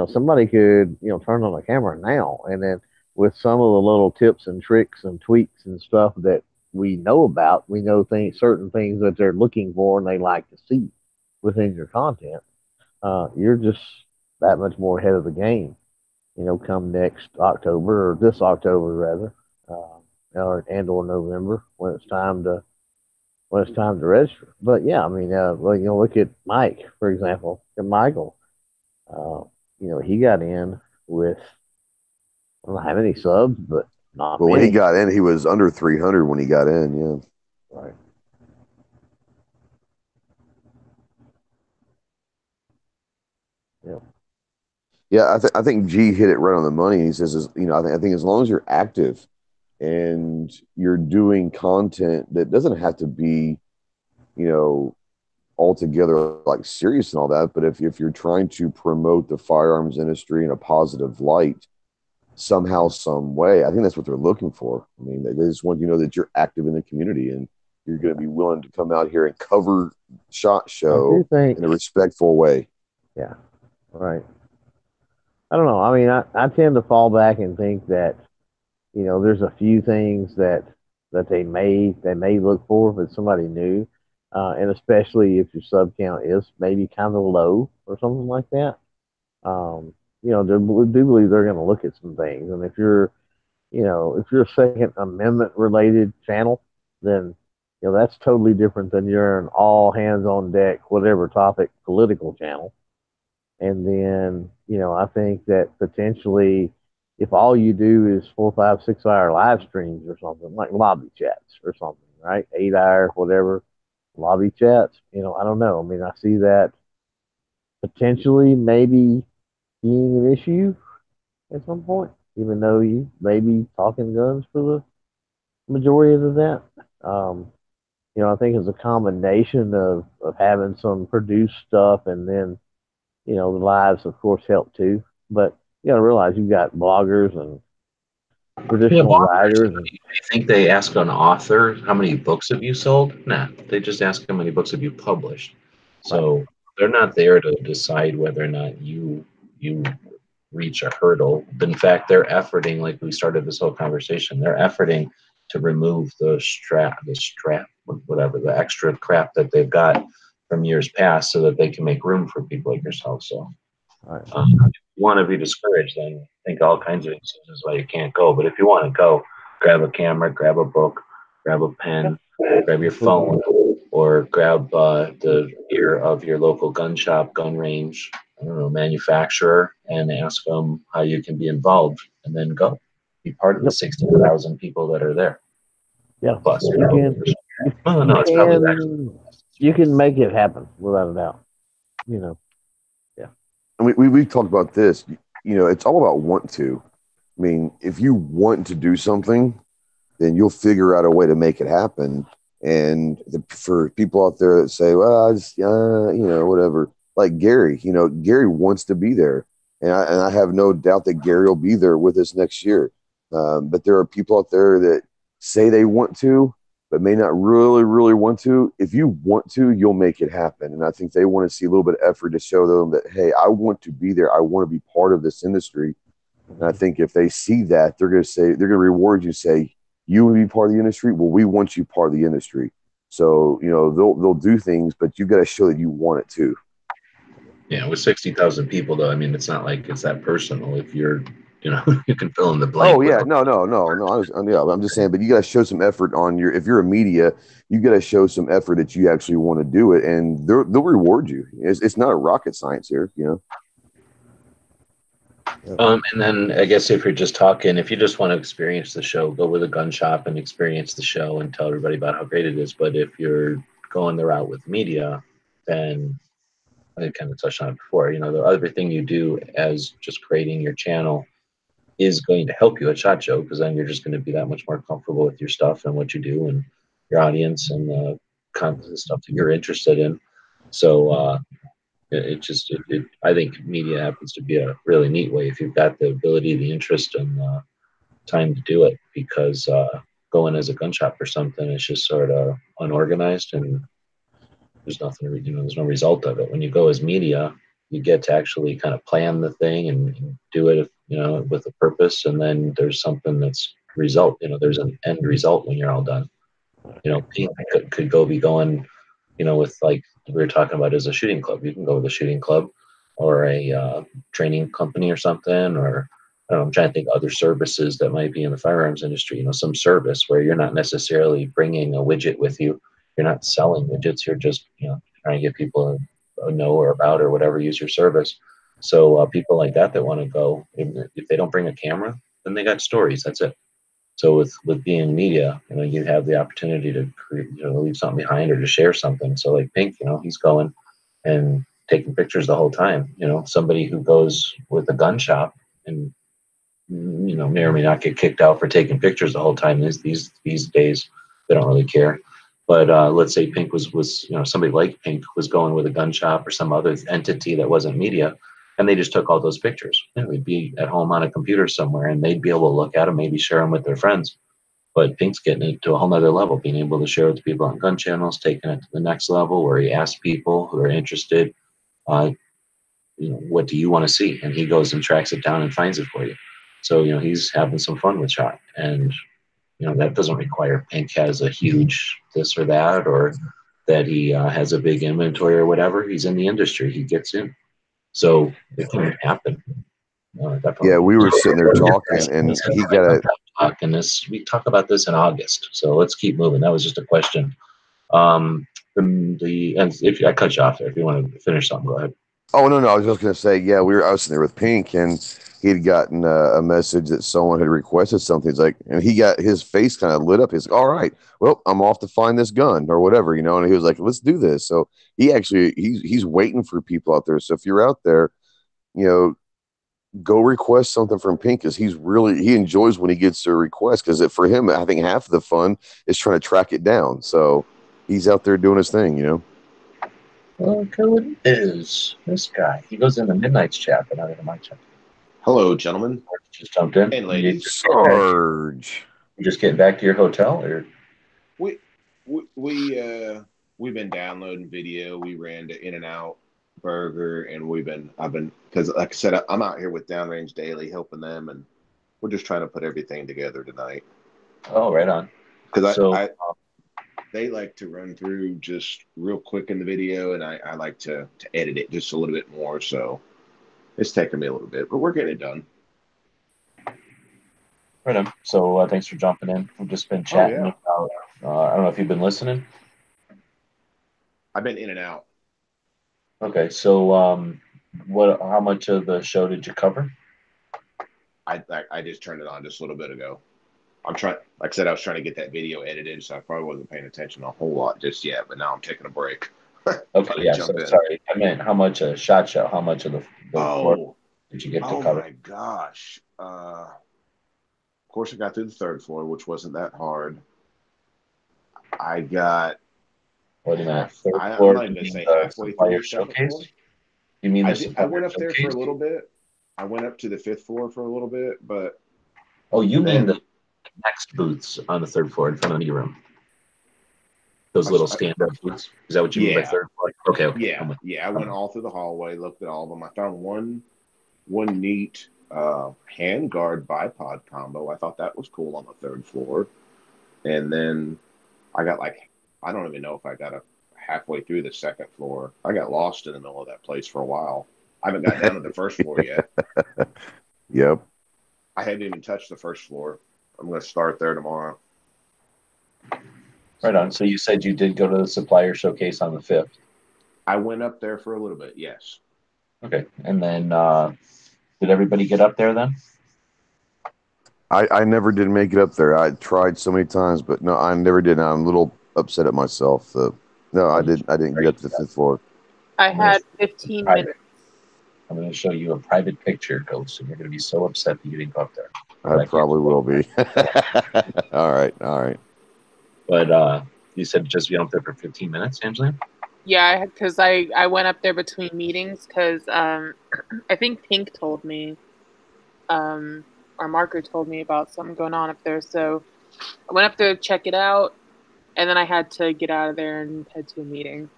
somebody could turn on a camera now, and then with some of the little tips and tricks and tweaks and stuff that we know about, we know certain things that they're looking for and they like to see within your content. You're just that much more ahead of the game. Come next October, or this October rather, or November when it's time to register. But yeah, I mean, look at Mike, for example, and Michael. He got in with I don't know how many subs, but not many. When he got in, he was under 300 when he got in. Yeah. Right. Yeah. Yeah, I think G hit it right on the money. He says, I think as long as you're active and you're doing content that doesn't have to be, altogether like serious and all that, but if you're trying to promote the firearms industry in a positive light somehow, some way, I think that's what they're looking for. I mean, they just want you to know that you're active in the community and you're going to be willing to come out here and cover SHOT Show in a respectful way. Yeah, right. I don't know. I mean, I tend to fall back and think that, you know, there's a few things that they may look for if it's somebody new, and especially if your sub count is maybe kind of low or something like that. You know, do believe they're going to look at some things, and if you're, you know, if you're a Second Amendment related channel, then, you know, that's totally different than you're an all hands on deck, whatever topic political channel. And then, you know, I think that potentially, if all you do is 4, 5, 6 hour live streams or something, like lobby chats or something, right? 8 hour, whatever, lobby chats, you know, I don't know. I mean, I see that potentially maybe being an issue at some point, even though you may be talking guns for the majority of that. You know, I think it's a combination of having some produced stuff, and then, you know, the lives, of course, help too. But you got to realize you've got bloggers and traditional writers. Do you think they ask an author how many books have you sold? Nah, they just ask how many books have you published. So they're not there to decide whether or not you reach a hurdle. In fact, they're efforting, like we started this whole conversation, they're efforting to remove the whatever, the extra crap that they've got from years past so that they can make room for people like yourself. So if you want to be discouraged, then think all kinds of excuses why you can't go. But if you want to go, grab a camera, grab a book, grab a pen, grab your phone, or grab the ear of your local gun shop, gun range, I don't know, manufacturer, and ask them how you can be involved, and then go. Be part of the 60,000 people that are there. Yeah. Plus, you can make it happen without a doubt. You know. Yeah. And we've talked about this. You know, it's all about want to. I mean, if you want to do something, then you'll figure out a way to make it happen. And for people out there that say, well, I just, you know, whatever, like Gary, you know, Gary wants to be there. And I have no doubt that Gary will be there with us next year. But there are people out there that say they want to, but may not really, really want to. If you want to, you'll make it happen. And I think they want to see a little bit of effort to show them that, hey, I want to be there. I want to be part of this industry. And I think if they see that, they're going to reward you, say, you want to be part of the industry? Well, we want you part of the industry. So, you know, they'll do things, but you got to show that you want it too. Yeah, with 60,000 people, though, I mean, it's not like it's that personal. If you're, you know, you can fill in the blank. Oh yeah, no. I'm just saying, but you got to show some effort on if you're a media, you got to show some effort that you actually want to do it, and they'll reward you. It's not a rocket science here, you know. And then I guess if you're just talking, if you just want to experience the show, go with a gun shop and experience the show and tell everybody about how great it is. But if you're going the route with media, then I kind of touched on it before. You know, the other thing you do as just creating your channel is going to help you at SHOT Show, because then you're just going to be that much more comfortable with your stuff and what you do and your audience and the content and stuff that you're interested in. So I think media happens to be a really neat way if you've got the ability, the interest, and time to do it, because going as a gun shop or something, it's just sort of unorganized and there's nothing, you know, there's no result of it. When you go as media, you get to actually kind of plan the thing and do it, you know, with a purpose, and then there's something that's result, you know, there's an end result when you're all done. You know, Pete could be going, you know, with, like we were talking about, as a shooting club. You can go with a shooting club or a training company or something, or I don't know, I'm trying to think of other services that might be in the firearms industry, you know, some service where you're not necessarily bringing a widget with you. You're not selling widgets. You're just, you know, trying to get people to know or about or whatever use your service. So people like that want to go, if they don't bring a camera, then they got stories. That's it. So with being media, you know, you have the opportunity to create, you know, leave something behind or to share something. So like Pink, you know, he's going and taking pictures the whole time. You know, somebody who goes with a gun shop and, you know, may or may not get kicked out for taking pictures the whole time. These days, they don't really care. But let's say Pink was somebody like Pink was going with a gun shop or some other entity that wasn't media, and they just took all those pictures. They'd be at home on a computer somewhere, and they'd be able to look at them, maybe share them with their friends. But Pink's getting it to a whole nother level, being able to share it to people on gun channels, taking it to the next level where he asks people who are interested, what do you want to see? And he goes and tracks it down and finds it for you. So, he's having some fun with shot. And, that doesn't require Pink has a huge this or that, or that he has a big inventory or whatever. He's in the industry. He gets in. So it can happen. Definitely. Yeah, we were sitting there talking, and he got a. And we talk about this in August. So let's keep moving. That was just a question. And if I cut you off there, if you want to finish something, go ahead. Oh no, I was just gonna say, yeah, I was sitting there with Pink, and he'd gotten a message that someone had requested something. He's like, and he got his face kind of lit up. He's like, all right, well, I'm off to find this gun or whatever, and he was like, let's do this. So he's waiting for people out there. So if you're out there, go request something from Pink, because he enjoys when he gets a request, because for him, I think half of the fun is trying to track it down. So he's out there doing his thing, Look who it is. This guy. He goes in the Midnight's chat, but not in my chat. Hello, gentlemen. Just jumped in. And ladies. Sarge. You just getting back to your hotel, or? We've been downloading video. We ran to In-N-Out Burger, and because like I said, I'm out here with Downrange Daily helping them, and we're just trying to put everything together tonight. Oh, right on. Because they like to run through just real quick in the video, and I like to edit it just a little bit more. So it's taking me a little bit, but we're getting it done. Right on. So thanks for jumping in. We've just been chatting about. I don't know if you've been listening. I've been in and out. Okay, so how much of the show did you cover? I just turned it on just a little bit ago. Like I said, I was trying to get that video edited, so I probably wasn't paying attention a whole lot just yet. But now I'm taking a break. Okay, yeah. So sorry, I meant how much a shot show? How much of the floor did you get to cover? Oh my gosh! Of course, I got through the third floor, which wasn't that hard. I got. What do you mean? I'm not even gonna say halfway through the showcase. Floor. You mean I went up there for a little bit. I went up to the fifth floor for a little bit, but. Oh, you mean the next booths on the third floor in front of the media room? Those little stand-up booths. Is that what you mean by third floor? Okay. Yeah. I went all through the hallway, looked at all of them. I found one neat handguard bipod combo. I thought that was cool on the third floor, and then I got I don't even know if I got halfway through the second floor. I got lost in the middle of that place for a while. I haven't got down to the first floor yet. Yep. I hadn't even touched the first floor. I'm going to start there tomorrow. Right on. So you said you did go to the supplier showcase on the 5th. I went up there for a little bit, yes. Okay. And then did everybody get up there then? I never did make it up there. I tried so many times, but no, I never did. I'm a little upset at myself. No, I didn't get up to the 5th floor. I had 15 minutes. I'm going to show you a private picture, Ghost, and you're going to be so upset that you didn't go up there. I probably will be. All right. But you said just be up there for 15 minutes, Angela? Yeah, because I went up there between meetings because I think Pink told me, or Marker told me about something going on up there. So I went up there to check it out, and then I had to get out of there and head to a meeting.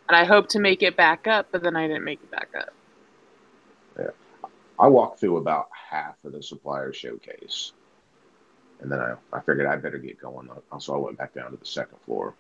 And I hoped to make it back up, but then I didn't make it back up. Yeah. I walked through about half of the supplier showcase. And then I figured I'd better get going. So I went back down to the second floor.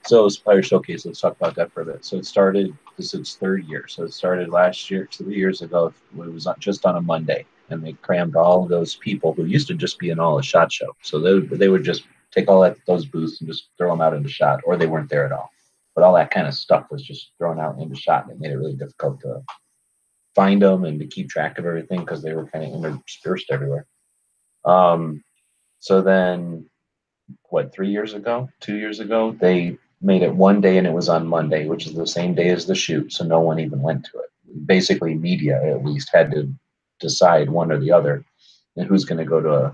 So supplier showcase, let's talk about that for a bit. So it started, this is its third year. So it started last year, 2 years ago. It was just on a Monday. And they crammed all those people who used to just be in all a SHOT Show. So they would just take all those booths and just throw them out into SHOT, or they weren't there at all. But all that kind of stuff was just thrown out into SHOT, and it made it really difficult to find them and to keep track of everything because they were kind of interspersed everywhere. So then, 2 years ago, they made it one day, and it was on Monday, which is the same day as the shoot, so no one even went to it. Basically, media at least had to decide one or the other, and who's going to go to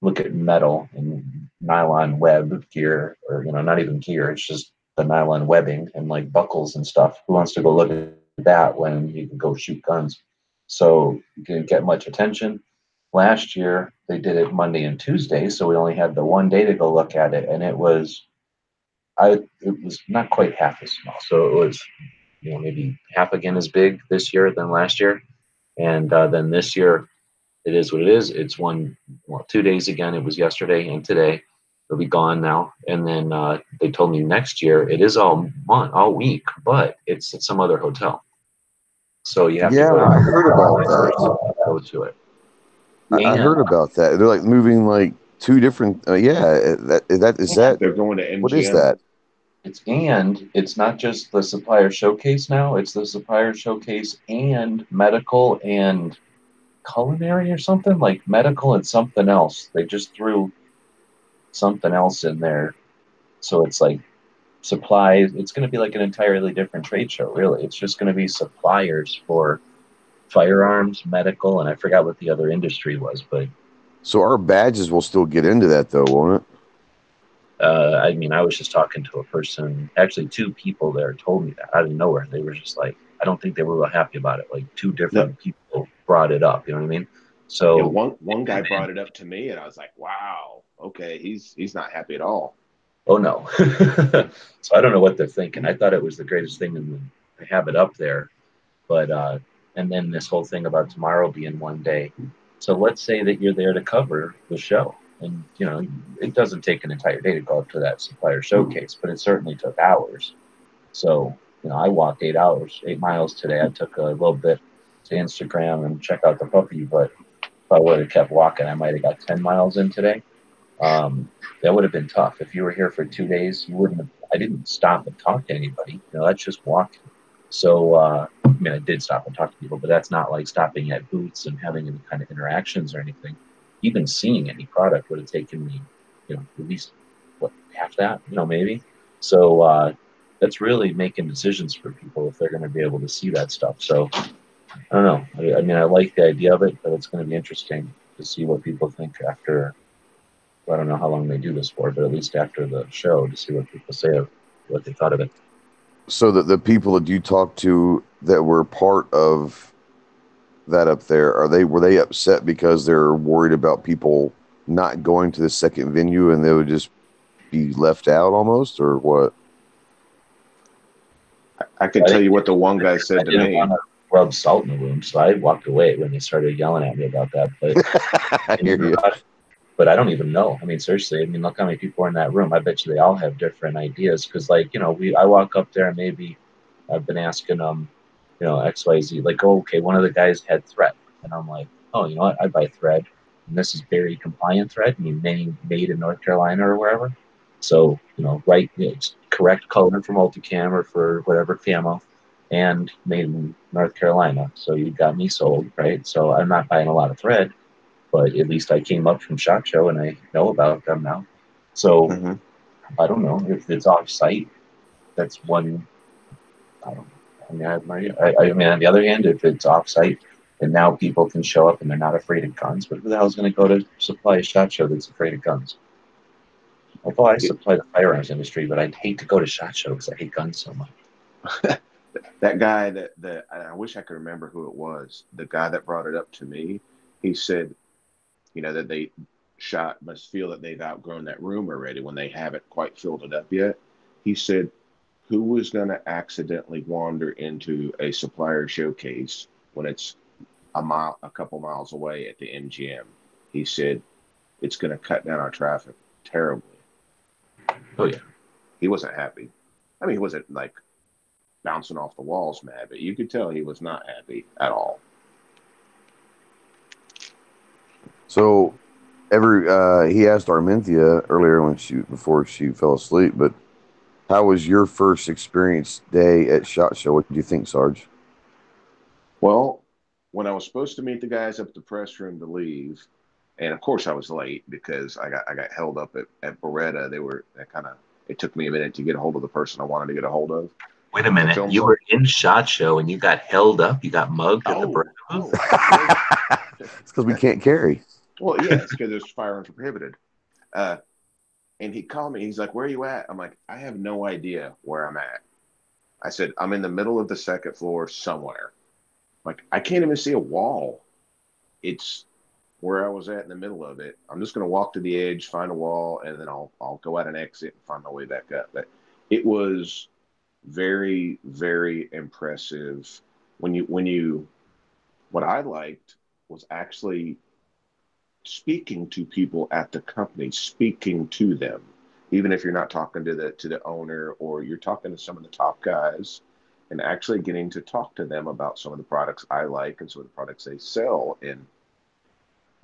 look at metal and nylon web gear, or not even gear. It's just the nylon webbing and like buckles and stuff. Who wants to go look at that when you can go shoot guns? So you didn't get much attention. Last year they did it Monday and Tuesday, so we only had the one day to go look at it, and it was not quite half as small. So it was maybe half again as big this year than last year, and then this year it is what it is. It's 2 days again. It was yesterday and today. It'll be gone now. And then they told me next year it is all week, but it's at some other hotel. So you have to Yeah, go. I heard about that. Go to it. I heard about that. They're like moving like two different. That They're going to MGM. what is that? It's not just the supplier showcase now. It's the supplier showcase and medical and culinary or something, like medical and something else. They just threw something else in there. So it's like supplies. It's going to be like an entirely different trade show, really. It's just going to be suppliers for firearms, medical, and I forgot what the other industry was, but. So our badges will still get into that, though, won't it? I mean, I was just talking to a person, actually 2 people there told me that out of nowhere. They were just like, I don't think they were real happy about it. Like 2 different people brought it up. You know what I mean? So yeah, one guy brought it up to me, and I was like, wow, okay, he's not happy at all. Oh no. So I don't know what they're thinking. I thought it was the greatest thing, and they have it up there. But and then this whole thing about tomorrow being one day. So let's say that you're there to cover the show. And, it doesn't take an entire day to go up to that supplier showcase, but it certainly took hours. So, I walked 8 miles today. I took a little bit to Instagram and check out the puppy, but if I would have kept walking, I might have got 10 miles in today. That would have been tough. If you were here for 2 days, you wouldn't have, I didn't stop and talk to anybody. That's just walking. So, I did stop and talk to people, but that's not like stopping at booths and having any kind of interactions or anything. Even seeing any product would have taken me, at least half that, maybe. So that's really making decisions for people if they're going to be able to see that stuff. So I don't know. I mean, I like the idea of it, but it's going to be interesting to see what people think after. I don't know how long they do this for, but at least after the show, to see what people say of what they thought of it. So the people that you talked to that were part of that up there, were they upset because they're worried about people not going to the second venue and they would just be left out almost, or what? I can tell you what the one guy said to me. Rub salt in the room, so I walked away when they started yelling at me about that. But I hear you. But I don't even know. I mean, seriously, I mean, look how many people are in that room. I bet you they all have different ideas. Because, like, I walk up there and maybe I've been asking them, XYZ. Like, oh, okay, one of the guys had thread. And I'm like, oh, you know what? I buy thread. And this is very compliant thread. I mean, made in North Carolina or wherever. So, right, it's correct color for multicam or for whatever camo. And made in North Carolina. So you got me sold, right? So I'm not buying a lot of thread. But at least I came up from SHOT Show and I know about them now. So I don't know if it's off site. That's one. I don't know. I mean, on the other hand, if it's off site and now people can show up and they're not afraid of guns, but who the hell is going to go to supply a SHOT Show that's afraid of guns? Like, I supply the firearms industry, but I'd hate to go to SHOT Show because I hate guns so much. That guy that I wish I could remember who it was. The guy that brought it up to me, he said, that they must feel that they've outgrown that room already when they haven't quite filled it up yet. He said, who was going to accidentally wander into a supplier showcase when it's a couple miles away at the MGM? He said, it's going to cut down our traffic terribly. Oh, yeah. He wasn't happy. I mean, he wasn't like bouncing off the walls mad, but you could tell he was not happy at all. So he asked Arminthia earlier before she fell asleep, but how was your first experience day at SHOT Show? What did you think, Sarge? Well, when I was supposed to meet the guys up at the press room to leave, and of course I was late because I got held up at Beretta. It took me a minute to get a hold of the person I wanted to get a hold of. Wait a minute. You were in SHOT Show and you got held up? You got mugged at the Beretta booth? It's because we can't carry. Well, yeah, it's because there's firearms are prohibited. Uh, and he called me. He's like, "Where are you at?" I'm like, "I have no idea where I'm at." I said, "I'm in the middle of the second floor somewhere." Like, I can't even see a wall. It's where I was at in the middle of it. I'm just gonna walk to the edge, find a wall, and then I'll go out and exit and find my way back up. But it was very, very impressive when you what I liked was actually speaking to people at the company, speaking to them, even if you're not talking to the owner or you're talking to some of the top guys, and actually getting to talk to them about some of the products I like and some of the products they sell. And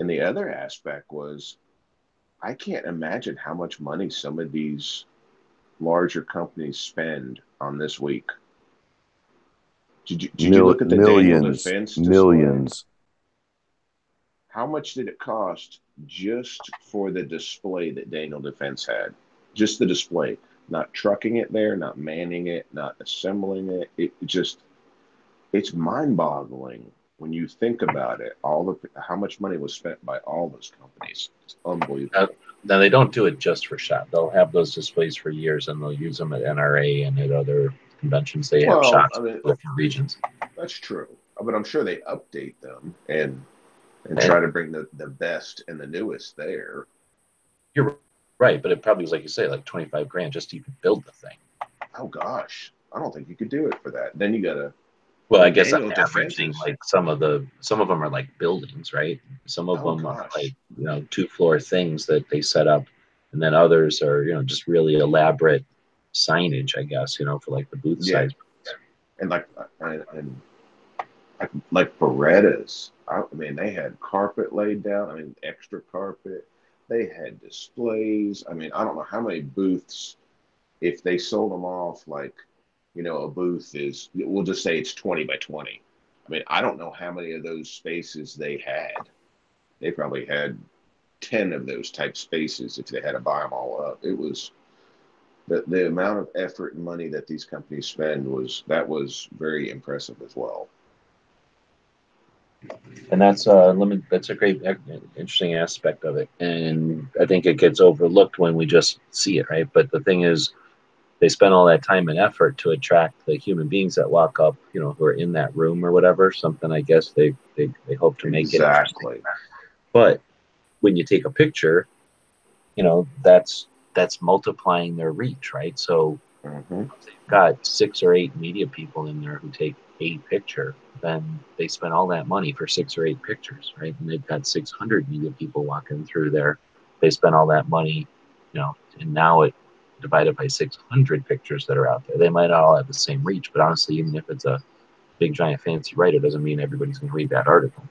the other aspect was I can't imagine how much money some of these larger companies spend on this week. Did you look at the Daniel Millions, Defense display? millions. How much did it cost just for the display that Daniel Defense had? Just the display, not trucking it there, not manning it, not assembling it. It just, it's mind-boggling when you think about it. All the how much money was spent by all those companies. It's unbelievable. Now they don't do it just for shop. They'll have those displays for years, and they'll use them at NRA and at other conventions. They have Well, shops I mean, in different regions. that's true, but I'm sure they update them and And try to bring the best and the newest there. you're right, but it probably was like you say, like 25 grand just to even build the thing. Oh gosh, I don't think you could do it for that. Then you gotta. Well, I I mean, guess I'm Daniel averaging Defenses. like some of them are like buildings, right? Some of Oh them are like gosh. 2-floor things that they set up, and then others are just really elaborate signage, I guess, for like the booth Yeah, size. and like Berettas. I mean, they had carpet laid down. I mean, extra carpet. They had displays. I mean, I don't know how many booths. If they sold them off, like a booth is. We'll just say it's 20 by 20. I mean, I don't know how many of those spaces they had. They probably had 10 of those type spaces if they had to buy them all up. It was the amount of effort and money that these companies spend was very impressive as well. And that's that's a great interesting aspect of it, and I think it gets overlooked when we just see it, right? But the thing is, they spend all that time and effort to attract the human beings that walk up, who are in that room or whatever, something. I guess they hope to make it interesting. Exactly. But when you take a picture, that's multiplying their reach, right? So Mm-hmm. if they've got 6 or 8 media people in there who take a picture, then they spend all that money for 6 or 8 pictures, right? And they've got 600 media people walking through there. They spend all that money, and now it divided by 600 pictures that are out there. They might not all have the same reach, but honestly, even if it's a big giant fancy writer, doesn't mean everybody's going to read that article.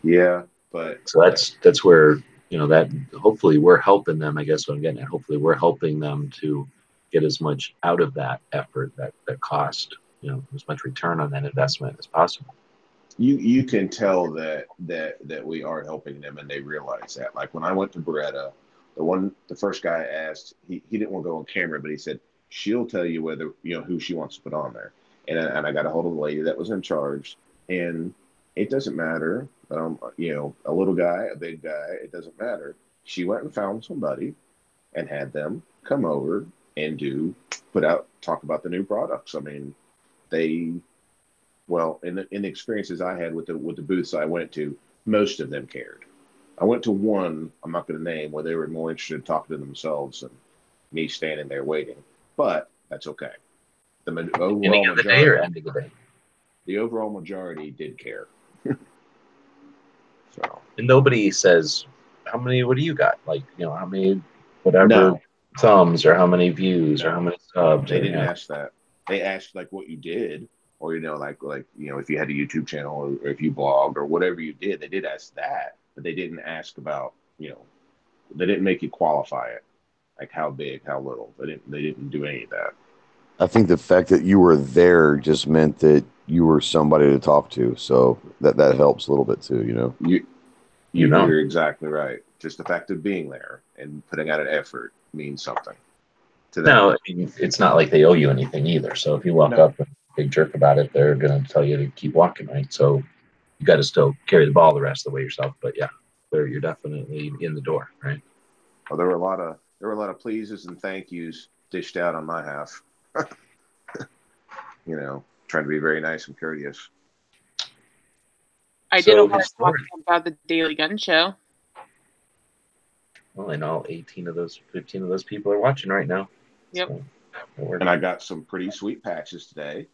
Yeah, but So that's where that hopefully we're helping them. I guess what I'm getting at. Hopefully we're helping them to get as much out of that effort, that cost, as much return on that investment as possible. you can tell that we are helping them, and they realize that. Like when I went to Beretta, the first guy asked, he didn't want to go on camera, but he said she'll tell you whether who she wants to put on there, and I got a hold of the lady that was in charge, and it doesn't matter, a little guy, a big guy, it doesn't matter. She went and found somebody and had them come over and talk about the new products. I mean, they well, in the experiences I had with the booths I went to, most of them cared. I went to one I'm not going to name where they were more interested in talking to themselves than me standing there waiting, but that's okay. Beginning of the day or ending of the day? The overall majority did care. So, and nobody says, how many, what do you got? Like, how many, whatever, no, thumbs or how many views or no, how many subs. they didn't ask that. They asked like what you did, or like if you had a YouTube channel or if you blogged or whatever you did. They did ask that, but they didn't ask about they didn't make you qualify it, like how big, how little. They didn't do any of that. I think the fact that you were there just meant that you were somebody to talk to, so that helps a little bit too. You're exactly right. Just the fact of being there and putting out an effort means something to them. No, I mean, it's not like they owe you anything either. So if you walk up and big jerk about it, they're going to tell you to keep walking, right? So you got to still carry the ball the rest of the way yourself. But yeah, there, you're definitely in the door, right? Well, there were a lot of pleases and thank yous dished out on my half. Trying to be very nice and courteous. I So did a lot of historic- talking about the Daily Gun Show. Well, I know 18 of those, 15 of those people are watching right now. Yep. So, that works. And I got some pretty sweet patches today.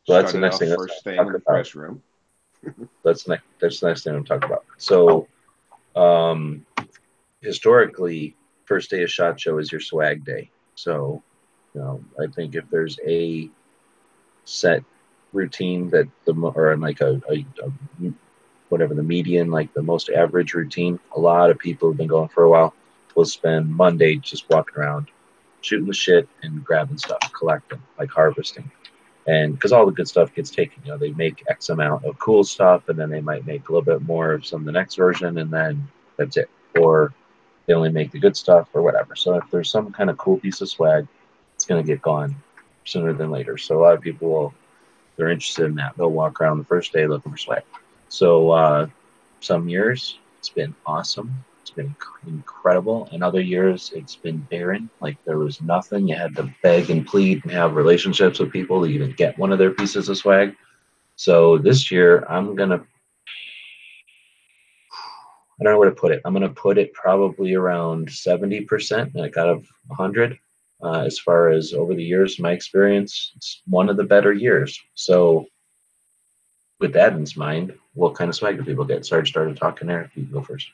Well, that's the Started next off thing. first thing in the press room. That's the next thing I'm talking about. So, historically, first day of SHOT Show is your swag day. So, I think if there's a set routine that or like a whatever the median, like the most average routine, a lot of people have been going for a while. Will spend Monday just walking around, shooting the shit and grabbing stuff, collecting, like harvesting. And because all the good stuff gets taken, they make X amount of cool stuff, and then they might make a little bit more of some the next version, and then that's it. Or they only make the good stuff or whatever. So if there's some kind of cool piece of swag, it's going to get gone sooner than later. So a lot of people, they're interested in that. They'll walk around the first day looking for swag. So some years it's been awesome. It's been incredible. And other years it's been barren. Like there was nothing. You had to beg and plead and have relationships with people to even get one of their pieces of swag. So this year I don't know where to put it. I'm going to put it probably around 70%, like out of 100. As far as over the years, my experience, it's one of the better years. So with that in mind, what kind of swag do people get? Sarge started talking there. You can go first.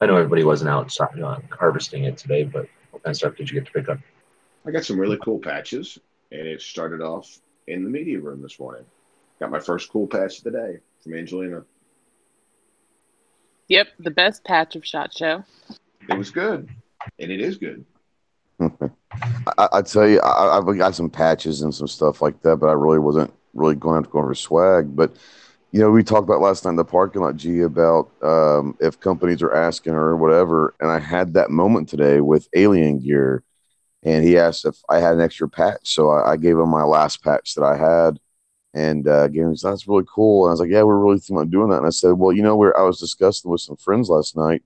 I know everybody wasn't out harvesting it today, but what kind of stuff did you get to pick up? I got some really cool patches, and it started off in the media room this morning. Got my first cool patch of the day from Angelina. Yep, the best patch of SHOT Show. It was good, and it is good. I tell you, I've got some patches and some stuff like that, but I really wasn't really going to go over swag. But we talked about last night in the parking lot, G, about if companies are asking or whatever. And I had that moment today with Alien Gear, and he asked if I had an extra patch, so I gave him my last patch that I had, and gave him. That's really cool. And I was like, yeah, we're really thinking about doing that. And I said, well, where I was discussing with some friends last night,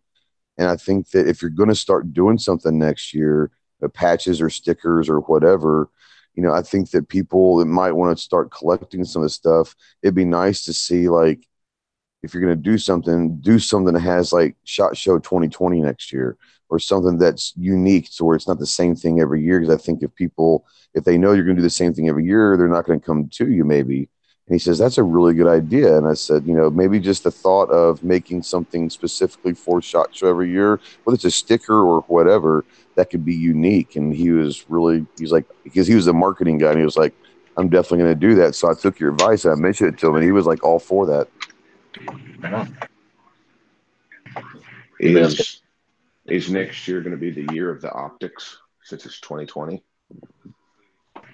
and I think that if you're going to start doing something next year, patches or stickers or whatever, I think that people that might want to start collecting some of the stuff, it'd be nice to see, like, if you're going to do something that has like SHOT Show 2020 next year, or something that's unique to where it's not the same thing every year. Because I think if they know you're going to do the same thing every year, they're not going to come to you maybe. And he says, that's a really good idea. And I said, maybe just the thought of making something specifically for SHOT Show every year, whether it's a sticker or whatever, that could be unique. And he's like, because he was a marketing guy, and he was like, I'm definitely going to do that. So I took your advice and I mentioned it to him, and he was like all for that. Is next year going to be the year of the optics since it's 2020?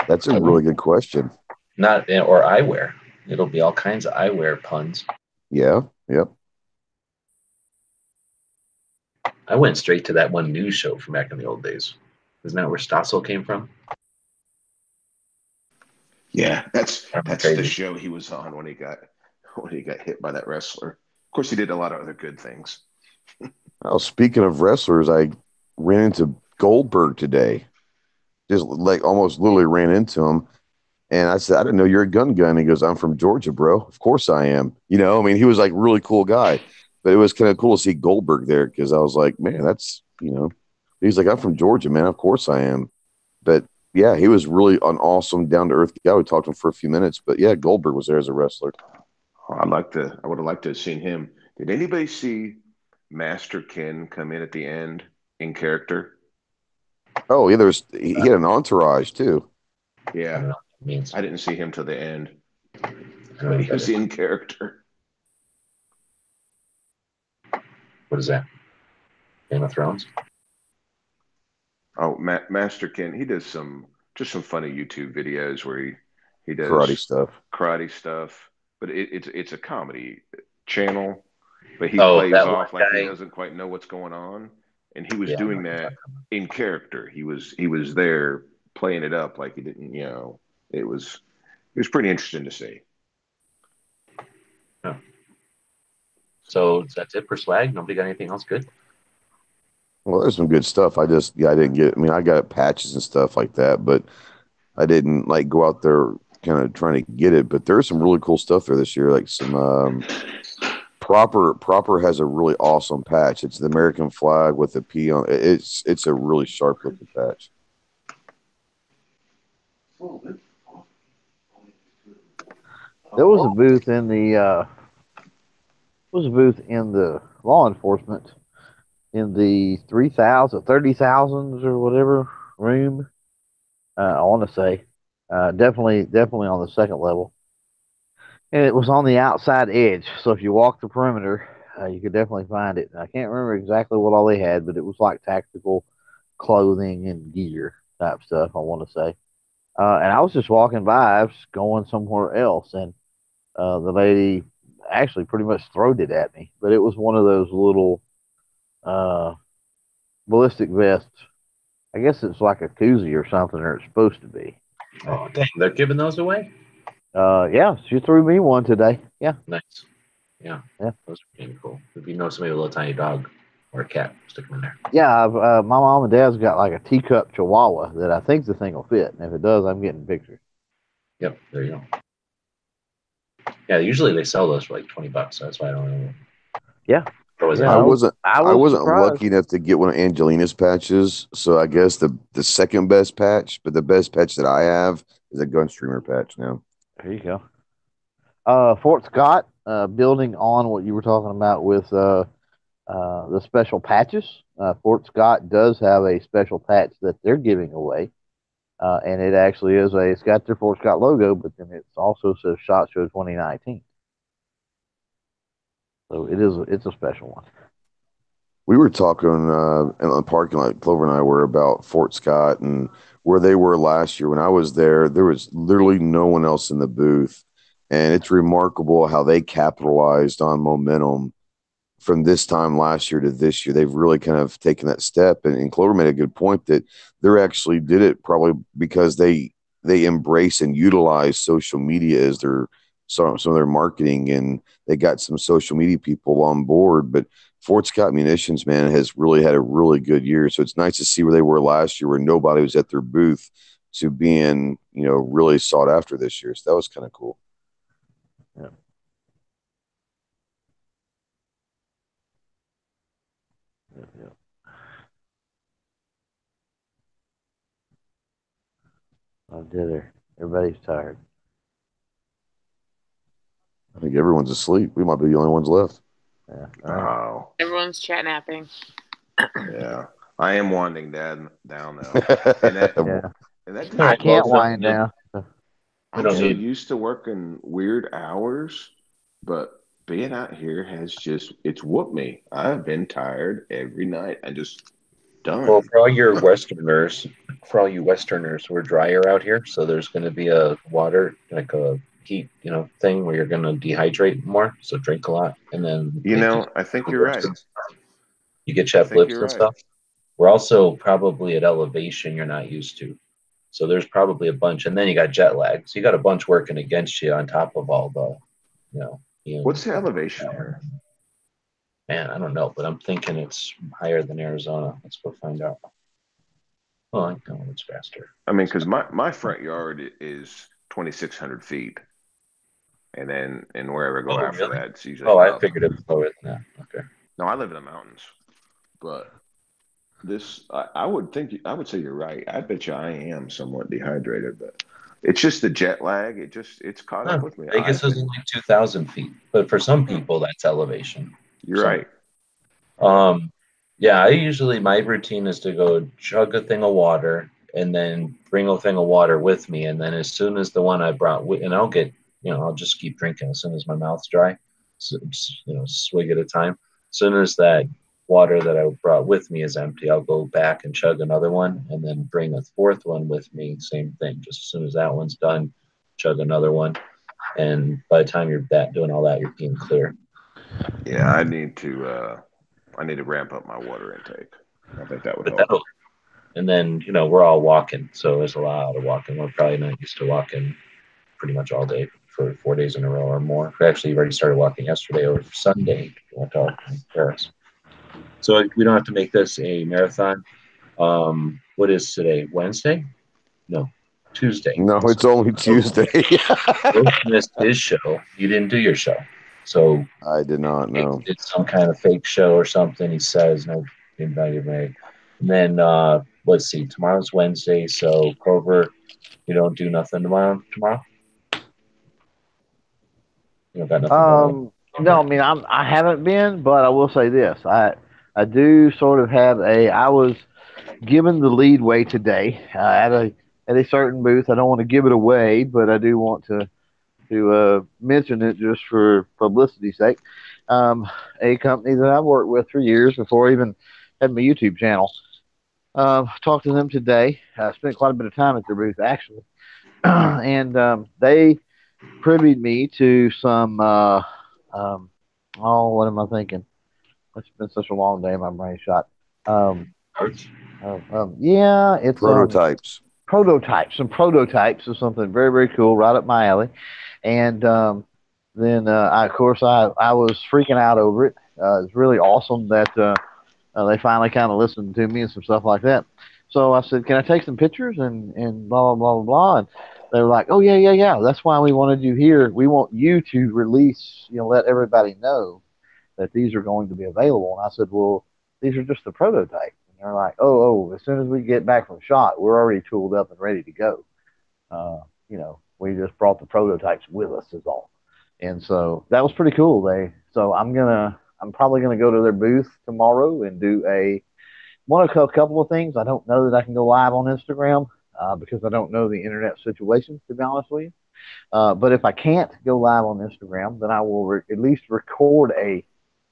That's a really good question. Not or eyewear. It'll be all kinds of eyewear puns. Yeah. Yep. I went straight to that one news show from back in the old days. Isn't that where Stossel came from? Yeah, that's crazy. The show he was on when he got hit by that wrestler. Of course, he did a lot of other good things. Well, speaking of wrestlers, I ran into Goldberg today. Just like almost literally ran into him. And I said, I didn't know you're a gun. He goes, I'm from Georgia, bro. Of course I am. He was like really cool guy. But it was kind of cool to see Goldberg there, because I was like, man, that's, he's like, I'm from Georgia, man. Of course I am. But yeah, he was really an awesome, down to earth guy. We talked to him for a few minutes. But yeah, Goldberg was there as a wrestler. I would have liked to have seen him. Did anybody see Master Ken come in at the end in character? Oh, yeah, he had an entourage too. Yeah. I didn't see him till the end, but he was in character. What is that? Game of Thrones? Oh, Master Ken, he does some funny YouTube videos where he does karate stuff, but it's a comedy channel, but he plays off like he doesn't quite know what's going on, and he was doing that in character. He was there playing it up like he didn't, it was pretty interesting to see. Oh. So that's it for swag. Nobody got anything else good? Well, there's some good stuff. I didn't get. I mean, I got patches and stuff like that, but I didn't like go out there kind of trying to get it. But there's some really cool stuff there this year. Like some proper has a really awesome patch. It's the American flag with the P on. It's a really sharp looking patch. There was a booth in the law enforcement in the 30,000s or whatever room. I want to say, definitely on the second level, and it was on the outside edge. So if you walk the perimeter, you could definitely find it. I can't remember exactly what all they had, but it was like tactical clothing and gear type stuff. I want to say, and I was just walking by. I was going somewhere else, and the lady actually pretty much throwed it at me. But it was one of those little uh, ballistic vests. I guess it's like a koozie or something, or it's supposed to be. Oh, dang. They're giving those away? Yeah, she threw me one today. Yeah. Nice. Yeah. Yeah. Those are pretty cool. If you know somebody with a little tiny dog or a cat, stick them in there. Yeah, my mom and dad's got like a teacup chihuahua that I think the thing will fit. And if it does, I'm getting pictures. Yep, there you go. Yeah, usually they sell those for like $20. So that's why I don't know. Yeah. Yeah, I wasn't surprised. lucky enough to get one of Angelina's patches, so I guess the second best patch, but the best patch that I have is a gun streamer patch now. There you go. Fort Scott, building on what you were talking about with the special patches. Fort Scott does have a special patch that they're giving away, and it actually is it's got their Fort Scott logo, but then it also says SHOT Show 2019. So it's a special one. We were talking in the parking lot, Clover and I were, about Fort Scott and where they were last year. When I was there, there was literally no one else in the booth. And it's remarkable how they capitalized on momentum from this time last year to this year. They've really kind of taken that step. And Clover made a good point that they actually did it probably because they embrace and utilize social media as some of their marketing, and they got some social media people on board. But Fort Scott Munitions, man, has really had a really good year. So it's nice to see where they were last year, where nobody was at their booth, to being, really sought after this year. So that was kind of cool. Yeah. Yeah. Oh, dinner. Everybody's tired. I think everyone's asleep. We might be the only ones left. Yeah. Wow. Everyone's chat napping. Yeah. I am winding down now. And that I can't wind down. I'm so used to working weird hours, but being out here it's whooped me. I've been tired every night. I just done. Well, for all you Westerners, we're drier out here, so there's going to be a water, like a heat, thing where you're going to dehydrate more. So drink a lot, and then I think you're right. You get chapped lips and stuff. We're also probably at elevation you're not used to, so there's probably a bunch, and then you got jet lag, so you got a bunch working against you on top of all the, What's the elevation here? Man, I don't know, but I'm thinking it's higher than Arizona. Let's go find out. Oh, I know it's faster. I mean, because my front yard is 2,600 feet, and then wherever I go after that, it's usually. I figured it was lower than that. Okay. No, I live in the mountains, but I would say you're right. I bet you I am somewhat dehydrated, but it's just the jet lag. It's caught up with me. Vegas is like 2,000 feet, but for some people that's elevation. You're right. Yeah, my routine is to go chug a thing of water and then bring a thing of water with me, and then as soon as the one I brought, and I'll get, I'll just keep drinking as soon as my mouth's dry, so, swig at a time. As soon as that water that I brought with me is empty, I'll go back and chug another one, and then bring a fourth one with me. Same thing. Just as soon as that one's done, chug another one, and by the time you're doing all that, you're being clear. Yeah, I need to ramp up my water intake. I think that would help. And then, we're all walking, so there's a lot of walking. We're probably not used to walking pretty much all day for 4 days in a row or more. Actually, you already started walking yesterday or Sunday. If you want to Paris. So we don't have to make this a marathon. What is today? Wednesday? No, Tuesday. No, it's only Tuesday. Bill missed his show. You didn't do your show. So I did not know. Did some kind of fake show or something. He says no invite made. And then let's see, tomorrow's Wednesday, so Clover, you don't do nothing tomorrow? You don't got nothing going? No, I mean I haven't been, but I will say this: I do sort of have I was given the leadway today at a certain booth. I don't want to give it away, but I do want to mention it just for publicity's sake. A company that I've worked with for years before I even had my YouTube channel. Talked to them today. I spent quite a bit of time at their booth actually, and they privied me to some. What am I thinking? It's been such a long day. My brain shot. Yeah, it's Prototypes. Some prototypes of something very, very cool, right up my alley. And then, of course, I was freaking out over it. It's really awesome that they finally kind of listened to me and some stuff like that. So I said, "Can I take some pictures?" And blah blah blah blah blah. And they were like, "Oh yeah. That's why we wanted you here. We want you to release, let everybody know that these are going to be available." And I said, "Well, these are just the prototype." And they're like, "Oh, as soon as we get back from shot, we're already tooled up and ready to go. We just brought the prototypes with us is all." And so that was pretty cool. I'm probably gonna go to their booth tomorrow and do a couple of things. I don't know that I can go live on Instagram because I don't know the internet situation, to be honest with you. But if I can't go live on Instagram, then I will at least record a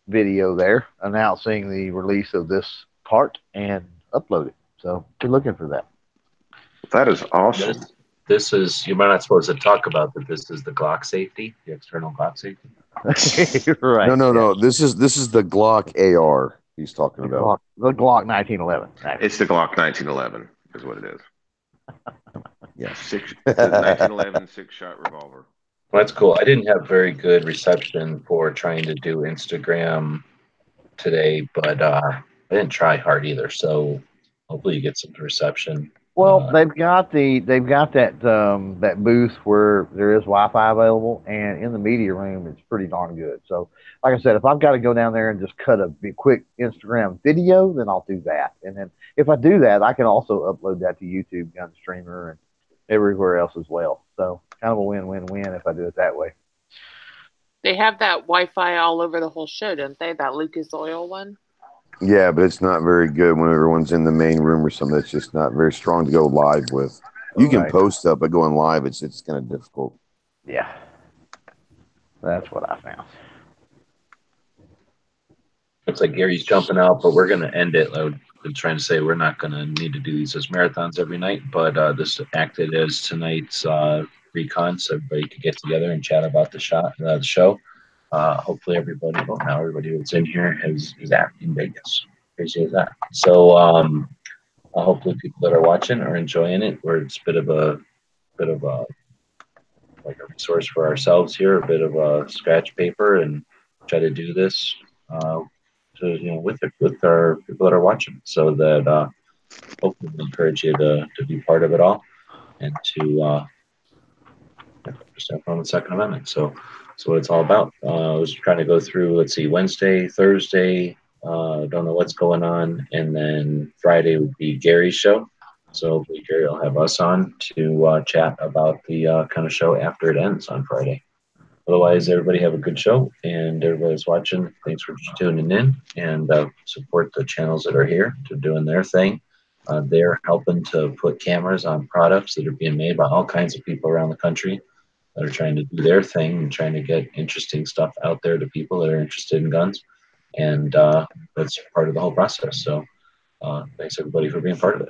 video there announcing the release of this part and upload it. So be looking for that. That is awesome. This is, you might not supposed to talk about, but this is the Glock safety, the external Glock safety. Right. No. This is the Glock AR he's talking about. The Glock 1911. It's the Glock 1911 is what it is. Yeah. 1911 6-shot revolver. Well, that's cool. I didn't have very good reception for trying to do Instagram today, but I didn't try hard either. So hopefully you get some reception. Well, they've got that booth where there is Wi-Fi available, and in the media room, it's pretty darn good. So, like I said, if I've got to go down there and just cut a quick Instagram video, then I'll do that. And then if I do that, I can also upload that to YouTube, Gunstreamer, and everywhere else as well. So, kind of a win-win-win if I do it that way. They have that Wi-Fi all over the whole show, don't they? That Lucas Oil one. Yeah, but it's not very good when everyone's in the main room or something. It's just not very strong to go live with. You can post up, but going live, it's kind of difficult. Yeah, that's what I found. Looks like Gary's jumping out, but we're going to end it. I'm trying to say we're not going to need to do these as marathons every night, but this acted as tonight's recon, so everybody could get together and chat about the show. Hopefully everybody that's in here is at in Vegas. Crazy as that. So hopefully people that are watching are enjoying it. Where it's a bit of a like a resource for ourselves here, a bit of a scratch paper, and try to do this with our people that are watching, so that hopefully we encourage you to be part of it all and to stand on the Second Amendment. So what it's all about. I was trying to go through, let's see, Wednesday, Thursday, don't know what's going on. And then Friday would be Gary's show. So hopefully Gary will have us on to chat about the kind of show after it ends on Friday. Otherwise, everybody have a good show. And everybody's watching, thanks for tuning in. And support the channels that are here to doing their thing. They're helping to put cameras on products that are being made by all kinds of people around the country that are trying to do their thing and trying to get interesting stuff out there to people that are interested in guns. And that's part of the whole process. So thanks everybody for being part of it.